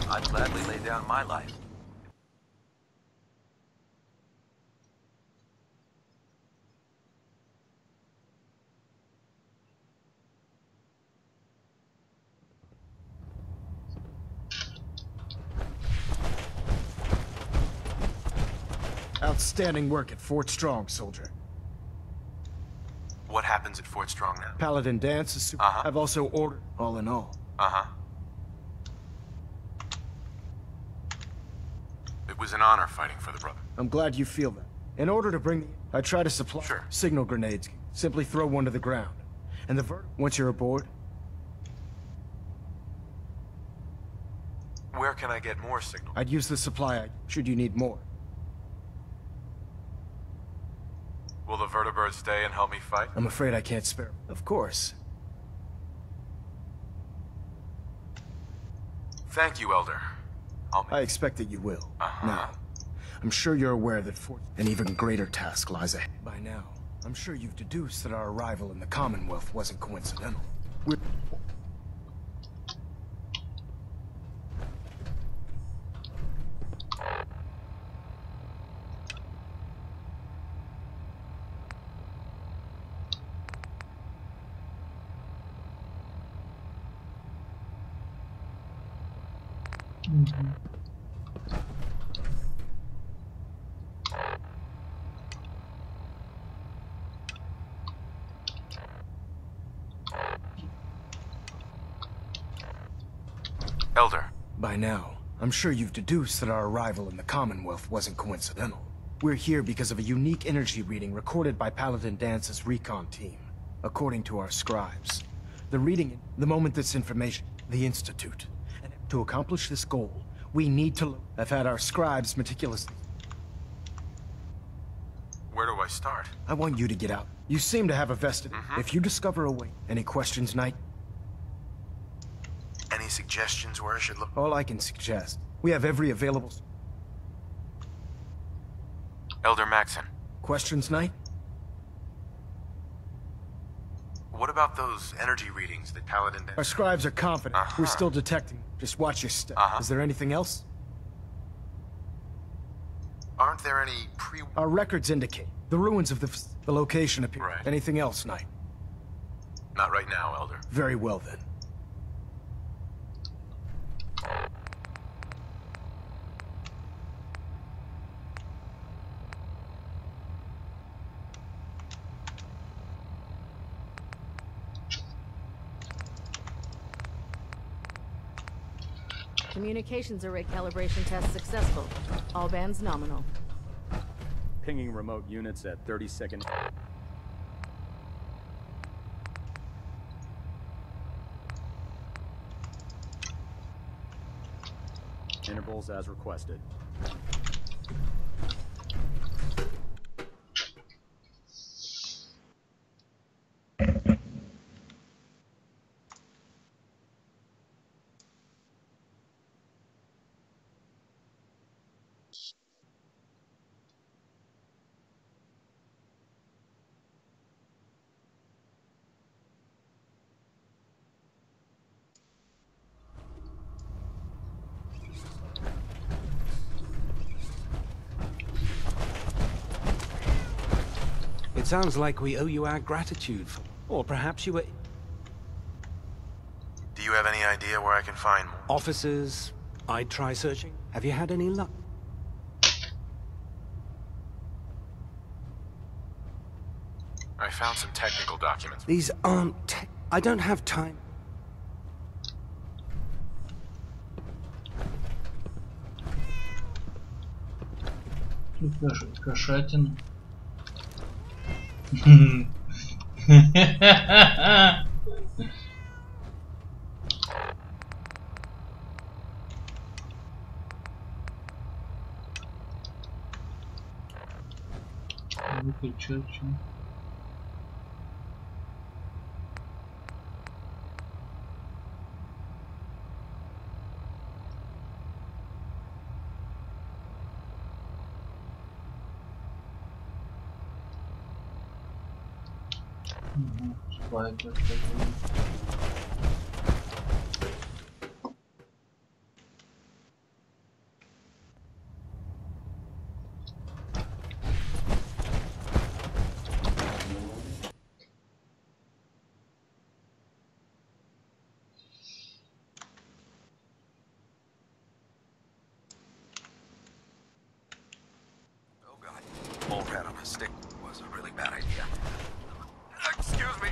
I'd gladly lay down my life. Outstanding work at Fort Strong, soldier. What happens at Fort Strong now? Paladin Dance is super. I've also ordered, all in all. It was an honor fighting for the brother. I'm glad you feel that. In order to bring I try to supply signal grenades. Simply throw one to the ground. And once you're aboard. Where can I get more signal? I'd use the supply should you need more. Will the vertibird stay and help me fight? I'm afraid I can't spare. Of course. Thank you, Elder. I expect that you will. Now, I'm sure you're aware that an even greater task lies ahead. By now, I'm sure you've deduced that our arrival in the Commonwealth wasn't coincidental. We're... Elder. By now, I'm sure you've deduced that our arrival in the Commonwealth wasn't coincidental. We're here because of a unique energy reading recorded by Paladin Dance's recon team. According to our scribes, the moment this information, the Institute. And to accomplish this goal, we need to have had our scribes meticulously. Where do I start? I want you to get out. You seem to have a vested... If you discover a way... Any questions, Knight? Any suggestions where I should look? All I can suggest. We have every available... Elder Maxon. Questions, Knight? What about those energy readings that Paladin did? Our scribes are confident. We're still detecting. Just watch your step. Is there anything else? Aren't there any Our records indicate. The ruins of the location appear. Right. Anything else, Knight? Not right now, Elder. Very well, then. Communications array calibration test successful. All bands nominal. Pinging remote units at 30 seconds. Intervals as requested. It sounds like we owe you our gratitude for... Or perhaps you were... Do you have any idea where I can find more? Officers, I'd try searching. Have you had any luck? I found some technical documents. These aren't I don't have time. Кошатина. Выключил. Спайкер такой. Oh god, old rat on a stick was a really bad idea. Excuse me.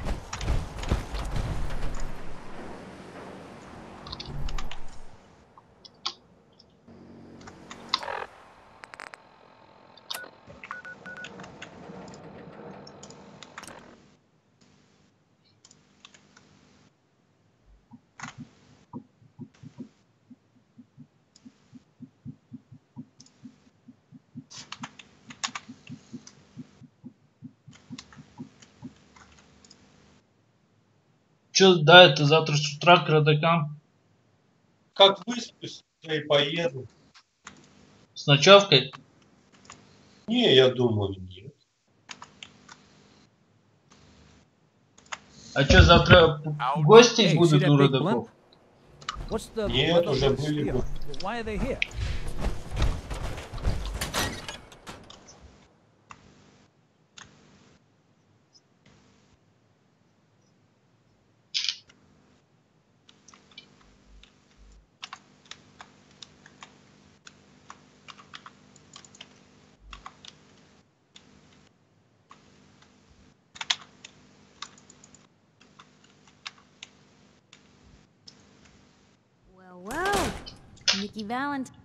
Че, да, это завтра с утра к родакам? Как высплюсь, я и поеду. С ночевкой? Не, я думаю, нет. А что, завтра гости будут у родаков? Нет, уже были. Well, Nikki Valentine.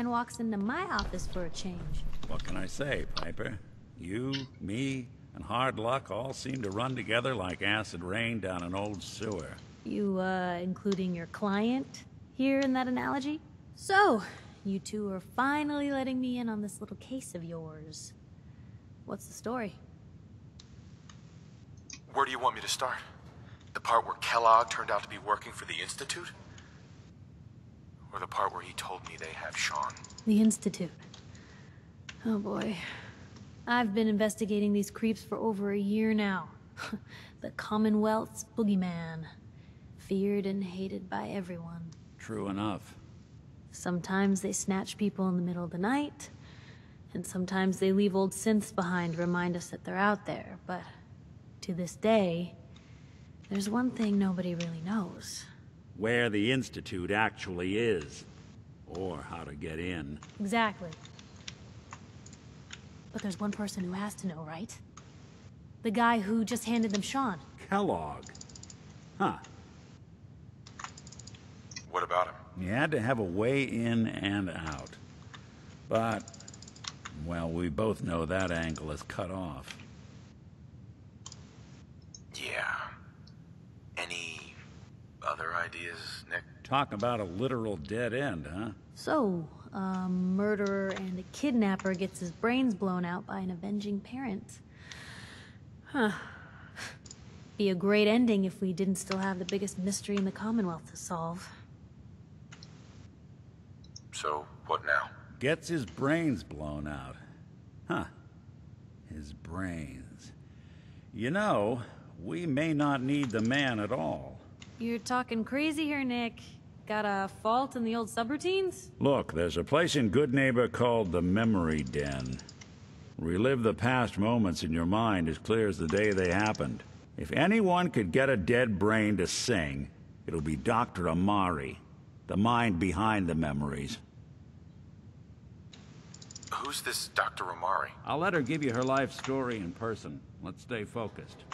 Walks into my office for a change. What can I say, Piper? You, me, and hard luck all seem to run together like acid rain down an old sewer. You, including your client here in that analogy? So, you two are finally letting me in on this little case of yours. What's the story? Where do you want me to start? The part where Kellogg turned out to be working for the Institute? Or the part where he told me they have Sean? The Institute. Oh boy. I've been investigating these creeps for over a year now. The Commonwealth's boogeyman. Feared and hated by everyone. True enough. Sometimes they snatch people in the middle of the night, and sometimes they leave old synths behind to remind us that they're out there, but to this day, there's one thing nobody really knows. Where the Institute actually is. Or how to get in. Exactly. But there's one person who has to know, right? The guy who just handed them Sean. Kellogg. Huh. What about him? He had to have a way in and out. But, well, we both know that angle is cut off. Yeah. Any other ideas, Nick? Talk about a literal dead end, huh? So, a murderer and a kidnapper gets his brains blown out by an avenging parent. Huh. Be a great ending if we didn't still have the biggest mystery in the Commonwealth to solve. So, what now? Gets his brains blown out. Huh. His brains. You know, we may not need the man at all. You're talking crazy here, Nick. Got a fault in the old subroutines? Look, there's a place in Good Neighbor called the Memory Den. Relive the past moments in your mind as clear as the day they happened. If anyone could get a dead brain to sing, it'll be Dr. Amari, the mind behind the memories. Who's this Dr. Amari? I'll let her give you her life story in person. Let's stay focused.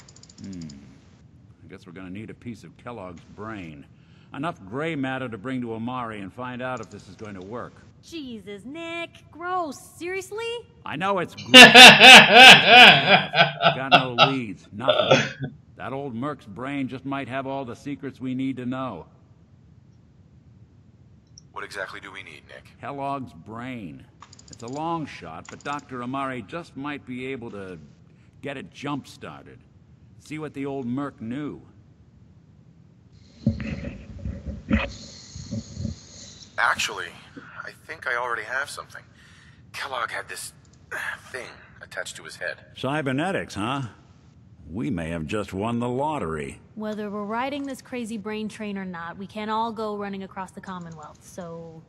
I guess we're gonna need a piece of Kellogg's brain. Enough gray matter to bring to Amari and find out if this is going to work. Jesus, Nick. Gross. Seriously? I know it's gross. Got no leads, nothing. That old Merc's brain just might have all the secrets we need to know. What exactly do we need, Nick? Kellogg's brain. It's a long shot, but Dr. Amari just might be able to get it jump-started. See what the old Merc knew. Actually, I think I already have something. Kellogg had this thing attached to his head. Cybernetics, huh? We may have just won the lottery. Whether we're riding this crazy brain train or not, we can't all go running across the Commonwealth, so...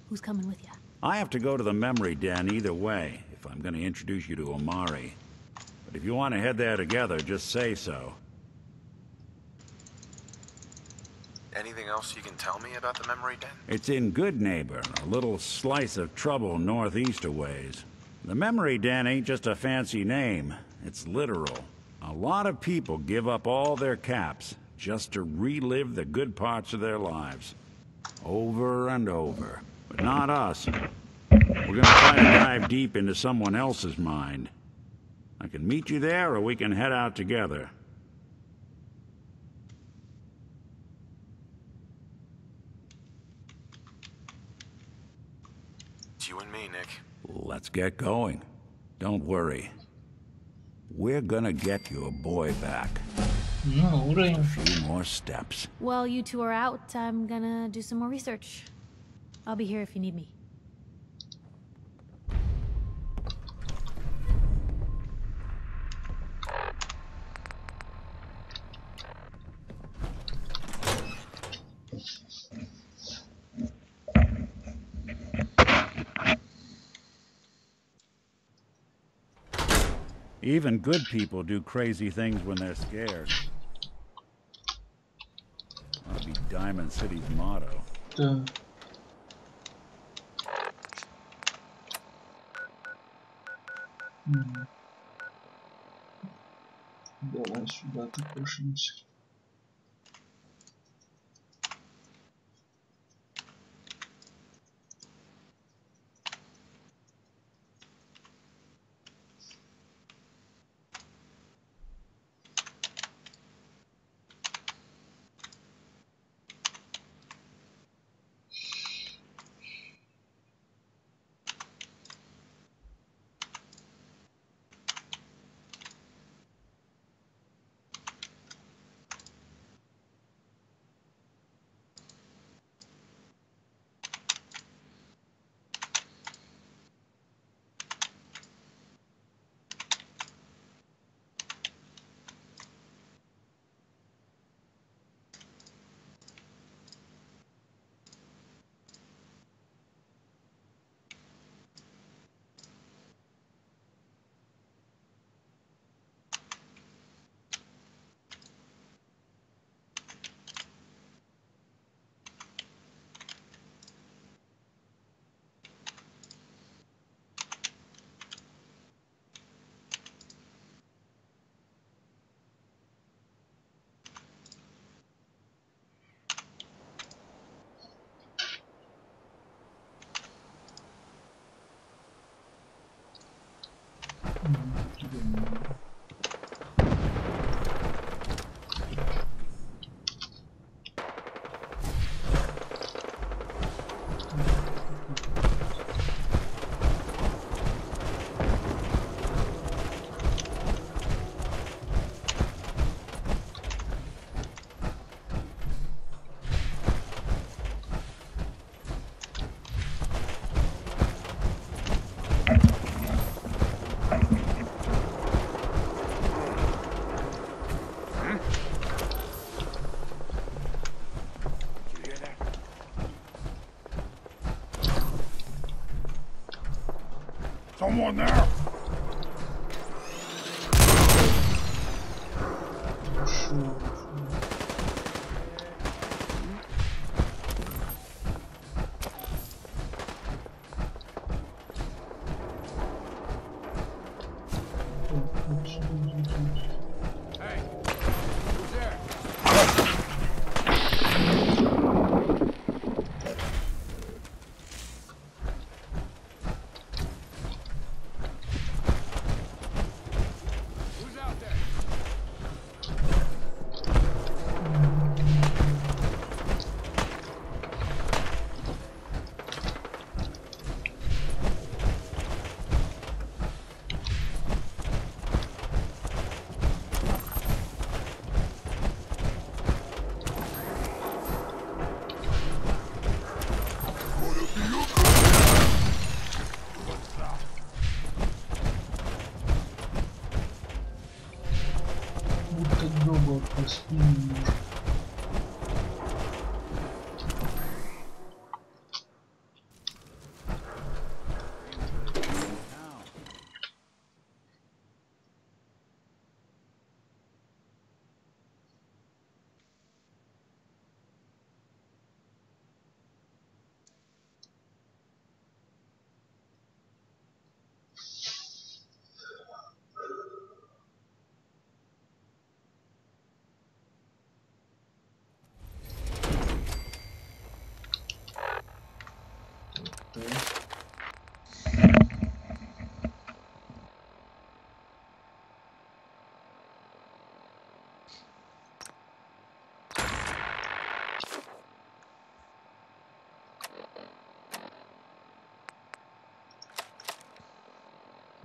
who's coming with you? I have to go to the Memory Den either way, if I'm going to introduce you to Amari. But if you want to head there together, just say so. Anything else you can tell me about the Memory Den? It's in Good Neighbor, a little slice of trouble northeast a ways. The Memory Den ain't just a fancy name, it's literal. A lot of people give up all their caps just to relive the good parts of their lives. Over and over. But not us. We're gonna try to dive deep into someone else's mind. I can meet you there, or we can head out together. It's you and me, Nick. Let's get going. Don't worry. We're gonna get your boy back. A few more steps. While you two are out, I'm gonna do some more research. I'll be here if you need me. Even good people do crazy things when they're scared. That'll be Diamond City's motto. Давай сюда ты кушаемся. Someone there?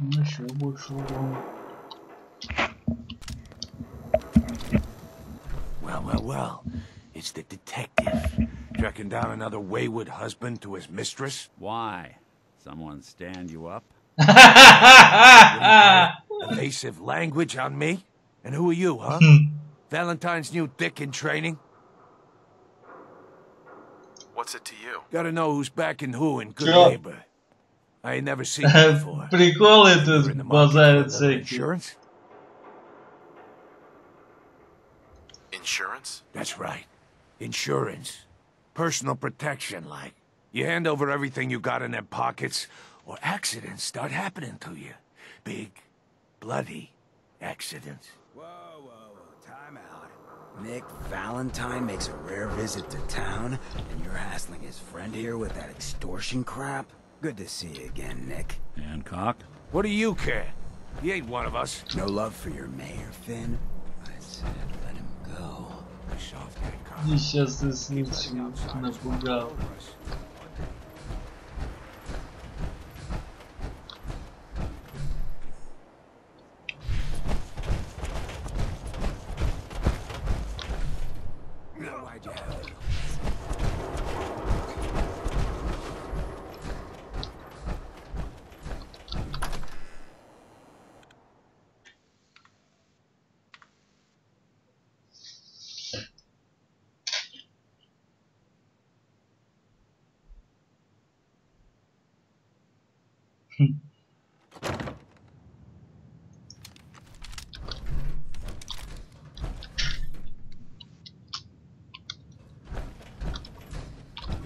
Еще больше урона. Well. It's the detective. Tracking down another wayward husband to his mistress? Why? Someone stand you up? Evasive language on me? And who are you, huh? Valentine's new dick in training? What's it to you? Gotta know who's backing who in good labor. I ain't never seen it before. Приколы тут базарят всякие. Insurance? Insurance? That's right. Insurance. Personal protection, like. You hand over everything you got in them pockets, or accidents start happening to you. Big, bloody accidents. Whoa, time out. Nick Valentine makes a rare visit to town, and you're hassling his friend here with that extortion crap? Good to see you again, Nick. Hancock? What do you care? He ain't one of us. No love for your mayor, Finn? I said let him go. Несчастный случай напугал.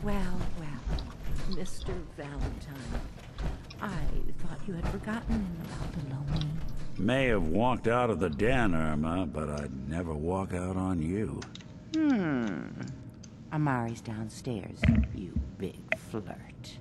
Well, Mr. Valentine, I thought you had forgotten about the lonely. May have walked out of the den, Irma, but I'd never walk out on you. Amari's downstairs, you big flirt.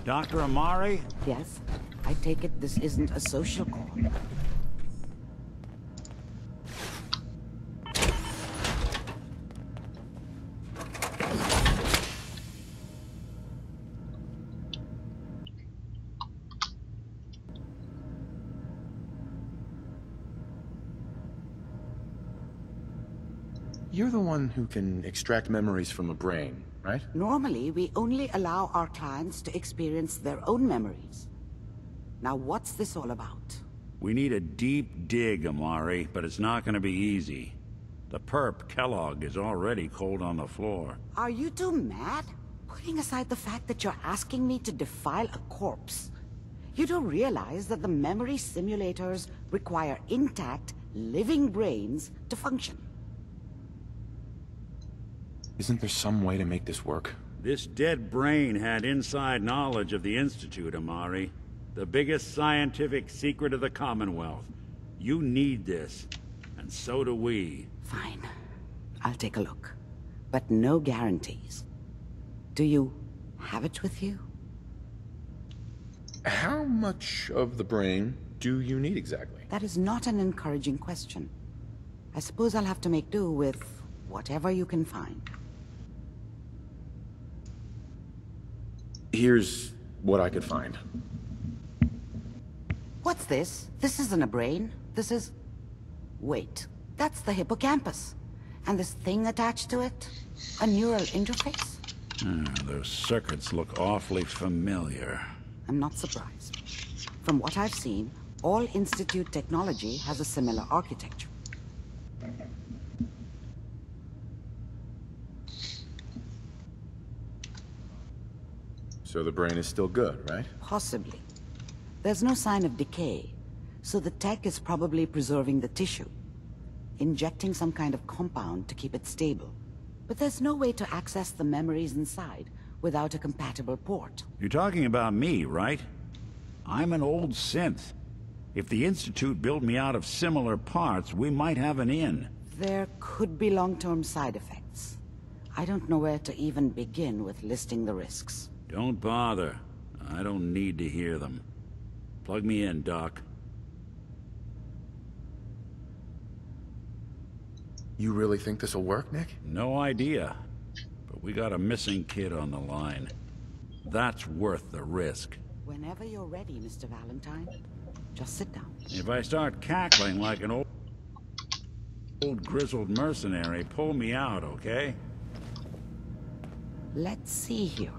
Dr. Amari? Yes? I take it this isn't a social call. You're the one who can extract memories from a brain, right? Normally, we only allow our clients to experience their own memories. Now, what's this all about? We need a deep dig, Amari, but it's not going to be easy. The perp, Kellogg, is already cold on the floor. Are you two mad? Putting aside the fact that you're asking me to defile a corpse, you don't realize that the memory simulators require intact, living brains to function. Isn't there some way to make this work? This dead brain had inside knowledge of the Institute, Amari. The biggest scientific secret of the Commonwealth. You need this, and so do we. Fine. I'll take a look. But no guarantees. Do you have it with you? How much of the brain do you need exactly? That is not an encouraging question. I suppose I'll have to make do with whatever you can find. Here's what I could find. What's this? This isn't a brain. This is... Wait. That's the hippocampus. And this thing attached to it? A neural interface? Those circuits look awfully familiar. I'm not surprised. From what I've seen, all Institute technology has a similar architecture. So the brain is still good, right? Possibly. There's no sign of decay, so the tech is probably preserving the tissue, injecting some kind of compound to keep it stable. But there's no way to access the memories inside without a compatible port. You're talking about me, right? I'm an old synth. If the Institute built me out of similar parts, we might have an in. There could be long-term side effects. I don't know where to even begin with listing the risks. Don't bother. I don't need to hear them. Plug me in, Doc. You really think this'll work, Nick? No idea. But we got a missing kid on the line. That's worth the risk. Whenever you're ready, Mr. Valentine. Just sit down. If I start cackling like an old grizzled mercenary, pull me out, okay? Let's see here.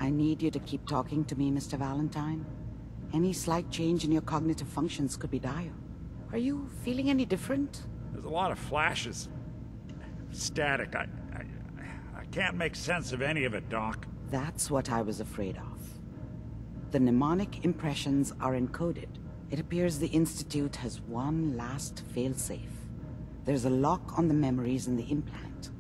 I need you to keep talking to me, Mr. Valentine. Any slight change in your cognitive functions could be dire. Are you feeling any different? There's a lot of flashes. Static. I can't make sense of any of it, Doc. That's what I was afraid of. The mnemonic impressions are encoded. It appears the Institute has one last failsafe. There's a lock on the memories in the implant.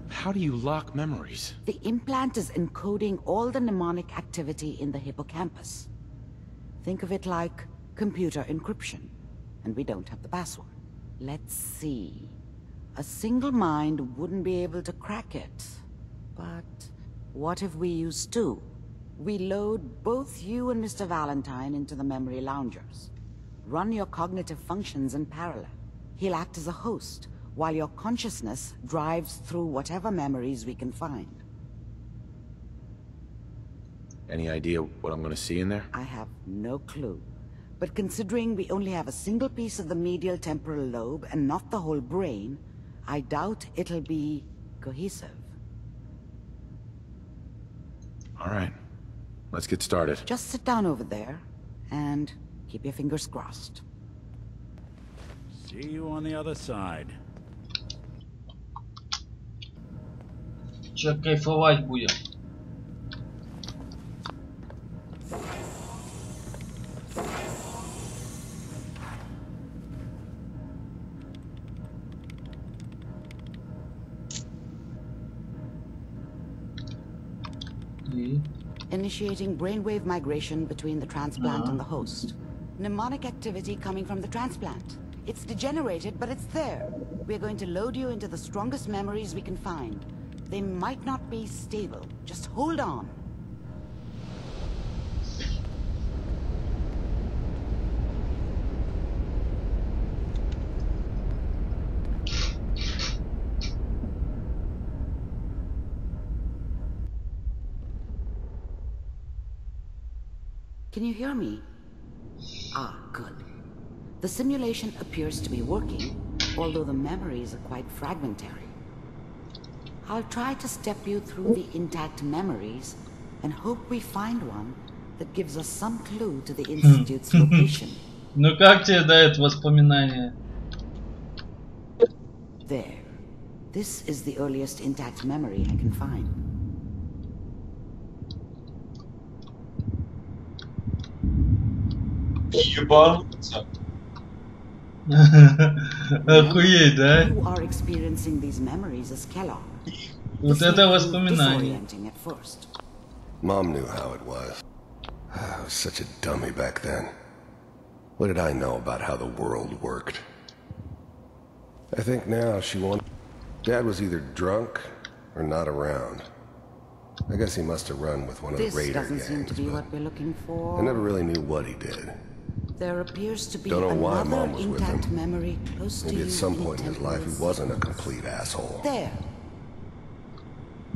How do you lock memories? The implant is encoding all the mnemonic activity in the hippocampus. Think of it like computer encryption, and we don't have the password. Let's see. A single mind wouldn't be able to crack it. But what if we use two? We load both you and Mr. Valentine into the memory loungers. Run your cognitive functions in parallel. He'll act as a host, while your consciousness drives through whatever memories we can find. Any idea what I'm gonna see in there? I have no clue. But considering we only have a single piece of the medial temporal lobe and not the whole brain, I doubt it'll be cohesive. All right, let's get started. Just sit down over there and keep your fingers crossed. See you on the other side. Че кайфовать будем. Initiating brainwave migration between the transplant and the host. Mnemonic activity coming from the transplant. It's degenerated, but it's there. We're going to load you into the strongest memories we can find. They might not be stable. Just hold on. Can you hear me? Ah, good. The simulation appears to be working, although the memories are quite fragmentary. I'll try to step you through the intact memories and hope we find one that gives us some clue to the Institute's location. Ну как тебе дает воспоминания? There. This is the earliest intact memory I can find. Ебануться. Охуеть, да? You are experiencing these memories as Kellogg. Вот это воспоминание. Disorienting at first. Mom knew how it was. I was such a dummy back then. What did I know about how the world worked? I think now she wanted... Dad was either drunk or not around. I guess he must have run with one of the raider gangs. This doesn't seem to be what we're looking for. I never really knew what he did. There appears to be Don't know why another Mom was with intact him. memory close to you. Maybe at some point in his life he wasn't a complete asshole. There.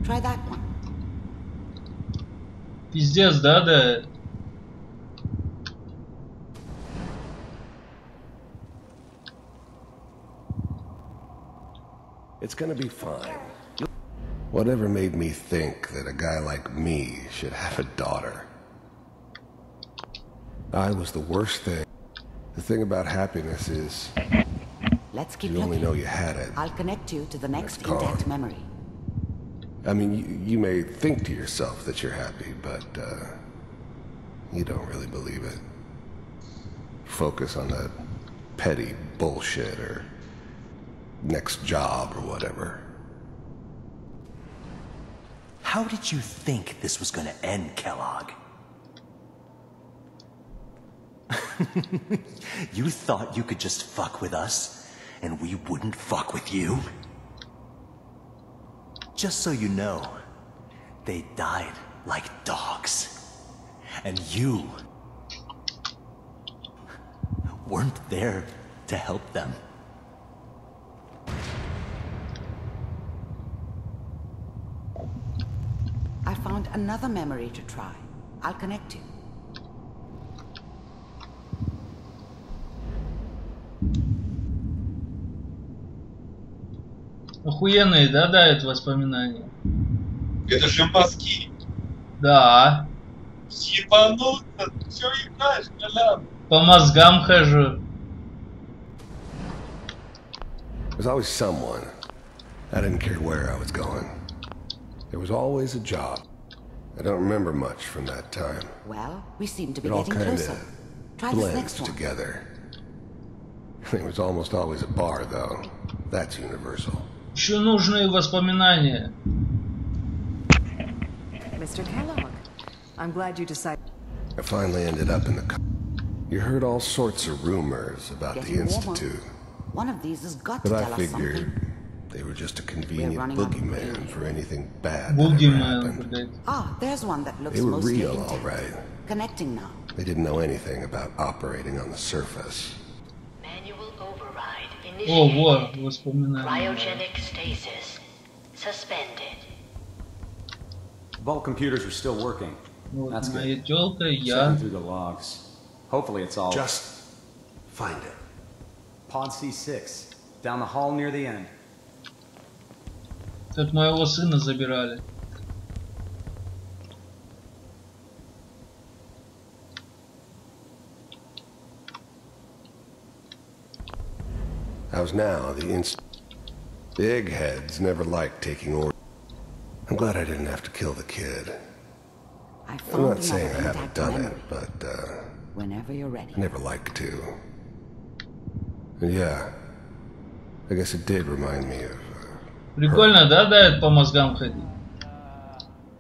Try that one. Пиздец, да? It's gonna be fine. Whatever made me think that a guy like me should have a daughter? I was the worst thing. The thing about happiness is... Let's keep you only looking. know you had it. I'll connect you to the next It's gone. intact memory. I mean, you may think to yourself that you're happy, but you don't really believe it. Focus on that petty bullshit or next job or whatever. How did you think this was gonna end, Kellogg? You thought you could just fuck with us, and we wouldn't fuck with you? Just so you know, they died like dogs. And you weren't there to help them. I found another memory to try. I'll connect you. Охуенные, да, дают воспоминания? Это же мозги. Да. Ебануться, ты чё играешь, Колян? По мозгам хожу. There's always someone. I didn't care where I was going. There was always a job. I don't remember much from that time. Well, we seem to be It all getting kind closer. of Try this blends next one. together. There was almost always a bar, though. That's universal. Еще нужные воспоминания. Mr. Kellogg, I'm glad you decided. I finally ended up in the... You heard all sorts of rumors about the Getting warmer. Institute. One of these has got to But I tell us figured something. they were just a convenient running out of boogeyman for anything bad that ever happened. Ah, there's one that looks They were mostly real, intact. all right. Connecting now. They didn't know anything about operating on the surface. О, вот, воспоминания. Cryogenic stasis. Suspended. Vault computers are still working. Вот That's моя good. тёлка, Checking я. through the logs. Hopefully it's all... Just find it. Pod C6. Down the hall near the end. Как моего сына забирали. How's now the eggheads never liked taking orders. I'm glad I didn't have to kill the kid. I'm not saying I haven't done it, but Whenever you're ready. I never liked to. And yeah, I guess it did remind me of... Прикольно, да, дает по мозгам ходить?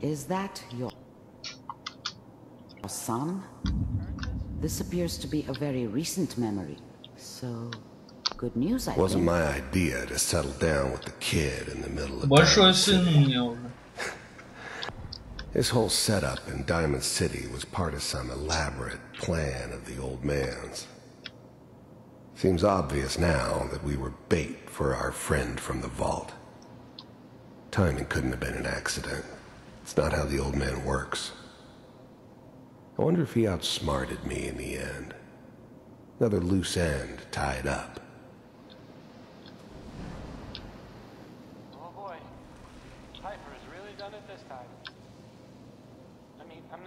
Is that your son? This appears to be a very recent memory. So, good news, I Wasn't think. my idea to settle down with the kid in the middle of Большой Diamond сын City. у меня уже. This whole setup in Diamond City was part of some elaborate plan of the old man's. Seems obvious now that we were bait for our friend from the vault. Timing couldn't have been an accident. It's not how the old man works. I wonder if he outsmarted me in the end. Another loose end tied up.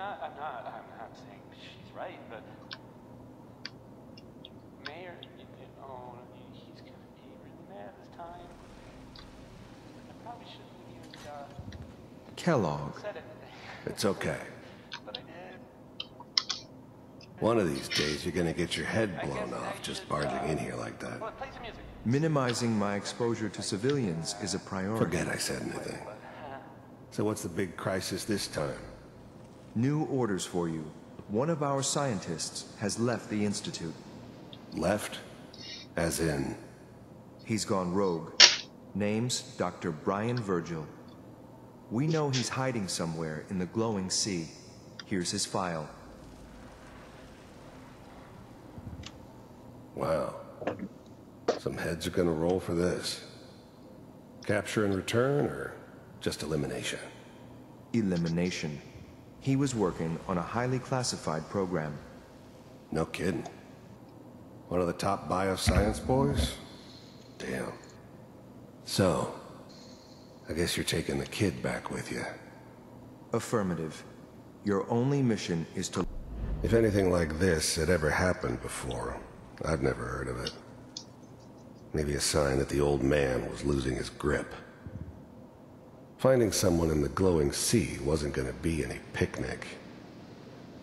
I'm not saying she's right, but Mayor, he's gonna be really mad this time. I probably shouldn't even Kellogg. said it. It's okay. But I did. One of these days, you're gonna get your head blown off just barging in here like that. Play some music. Minimizing my exposure to civilians is a priority. Forget I said anything. So what's the big crisis this time? New orders for you. One of our scientists has left the Institute. Left? As in? He's gone rogue. Name's Dr. Brian Virgil. We know he's hiding somewhere in the glowing sea. Here's his file. Wow. Some heads are gonna roll for this. Capture and return, or just elimination? Elimination. He was working on a highly classified program. No kidding. One of the top bioscience boys? Damn. So, I guess you're taking the kid back with you. Affirmative. Your only mission is to... If anything like this had ever happened before, I've never heard of it. Maybe a sign that the old man was losing his grip. Finding someone in the glowing sea wasn't gonna be any picnic.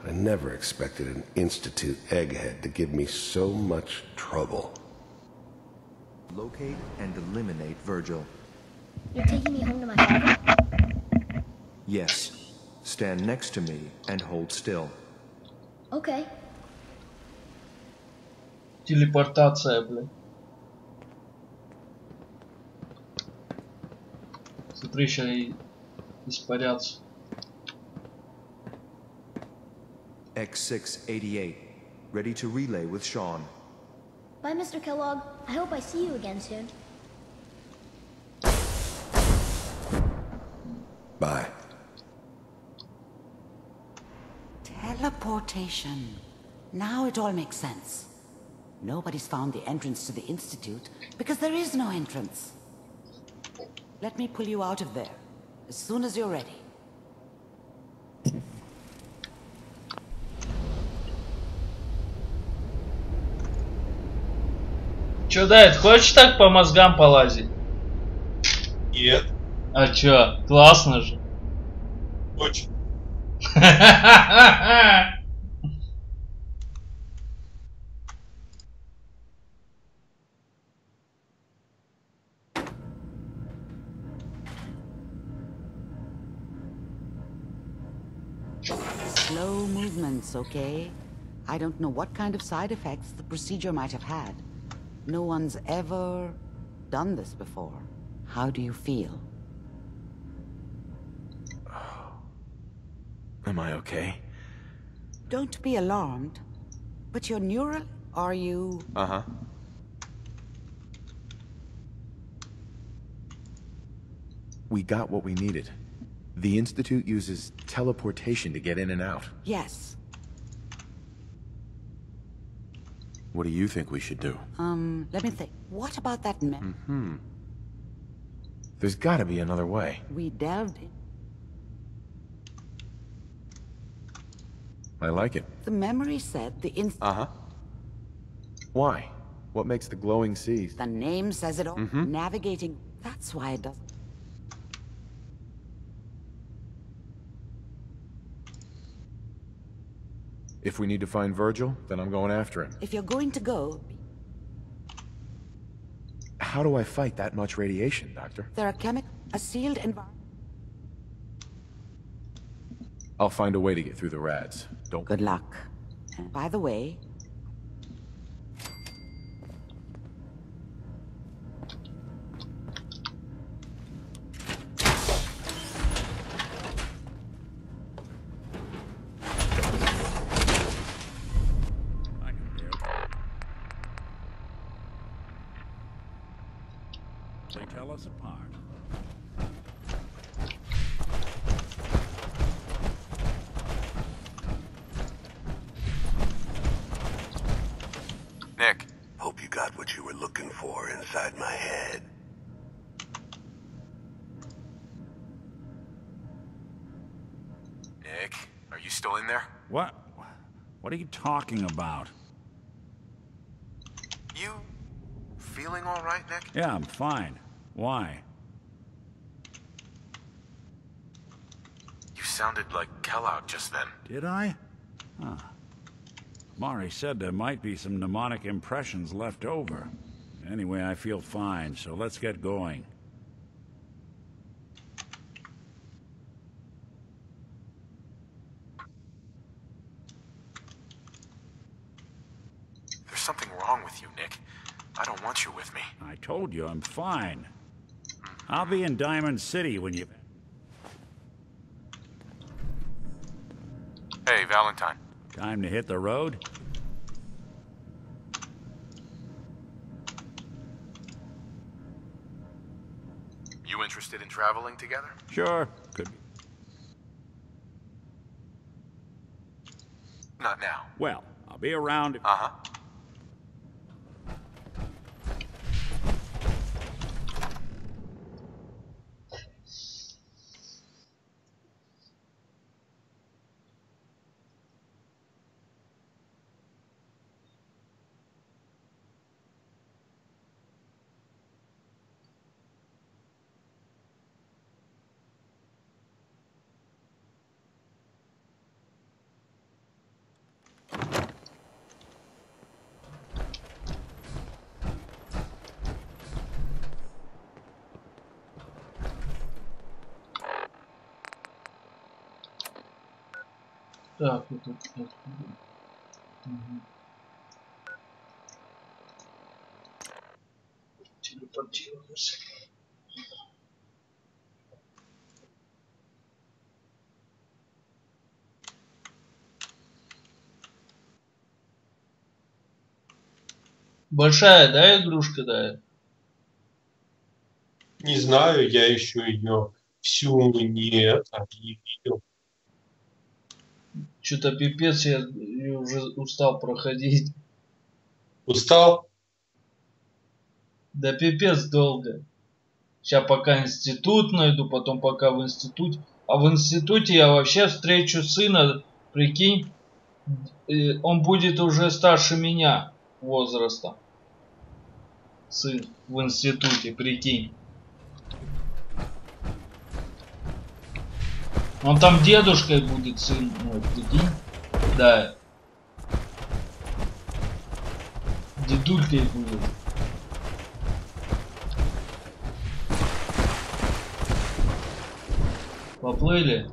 But I never expected an Institute egghead to give me so much trouble. Locate and eliminate Virgil. You're taking me home to my father? Yes. Stand next to me and hold still. Okay. Телепортация, блядь. Смотри, сейчас и испарятся. X688. Ready to relay with Sean. Bye, Mr. Kellogg. I hope I see you again soon. Bye. Teleportation. Now it all makes sense. Nobody's found the entrance to the Institute because there is no entrance. Let me pull you out of there as soon as you're ready. Чё, Дайт, хочешь так по мозгам полазить? Нет. А чё, классно же. Очень. Slow movements, okay? I don't know what kind of side effects the procedure might have had. No one's ever done this before. How do you feel? Am I okay? Don't be alarmed. But you're neural, are you? Uh-huh. We got what we needed. The Institute uses teleportation to get in and out. Yes. What do you think we should do? Let me think. What about that There's gotta be another way. We delved in. I like it. The memory said the Uh-huh. Why? What makes the glowing seas? The name says it all. Navigating. That's why it doesn't. If we need to find Virgil, then I'm going after him. If you're going to go, How do I fight that much radiation, Doctor? there are a sealed environment. I'll find a way to get through the rads. Don't... Good luck. And by the way, They tell us apart. Nick. Hope you got what you were looking for inside my head. Nick, are you still still in there? What? What are you talking about? You feeling all right, Nick? Yeah, I'm fine. Why? You sounded like Kellogg just then. Did I? Huh. Mari said there might be some mnemonic impressions left over. Anyway, I feel fine, so let's get going. There's something wrong with you, Nick. I don't want you with me. I told you I'm fine. I'll be in Diamond City when you... Hey, Valentine. Time to hit the road? You interested in traveling together? Sure, could be. Not now. Well, I'll be around. Uh-huh. Так, это откуда? Телепортируемся. Большая, да, игрушка, да? Не знаю, я еще ее всю не видел. Что-то пипец, я уже устал проходить. Устал? Да пипец долго. Сейчас пока институт найду, потом пока в институте. А в институте я вообще встречу сына, прикинь, он будет уже старше меня возраста. Сын в институте, прикинь. Он там дедушкой будет, сын мой, прикинь. Да. Дедулькой будет. Поплыли.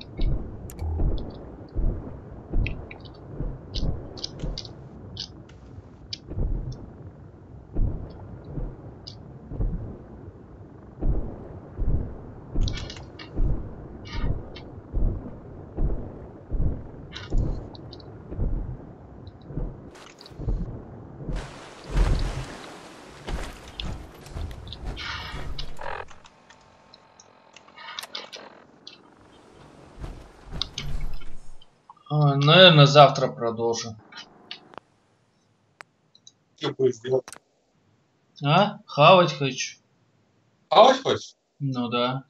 Наверное, завтра продолжим. Что будешь делать? А? Хавать хочу. Хавать хочешь? Ну да.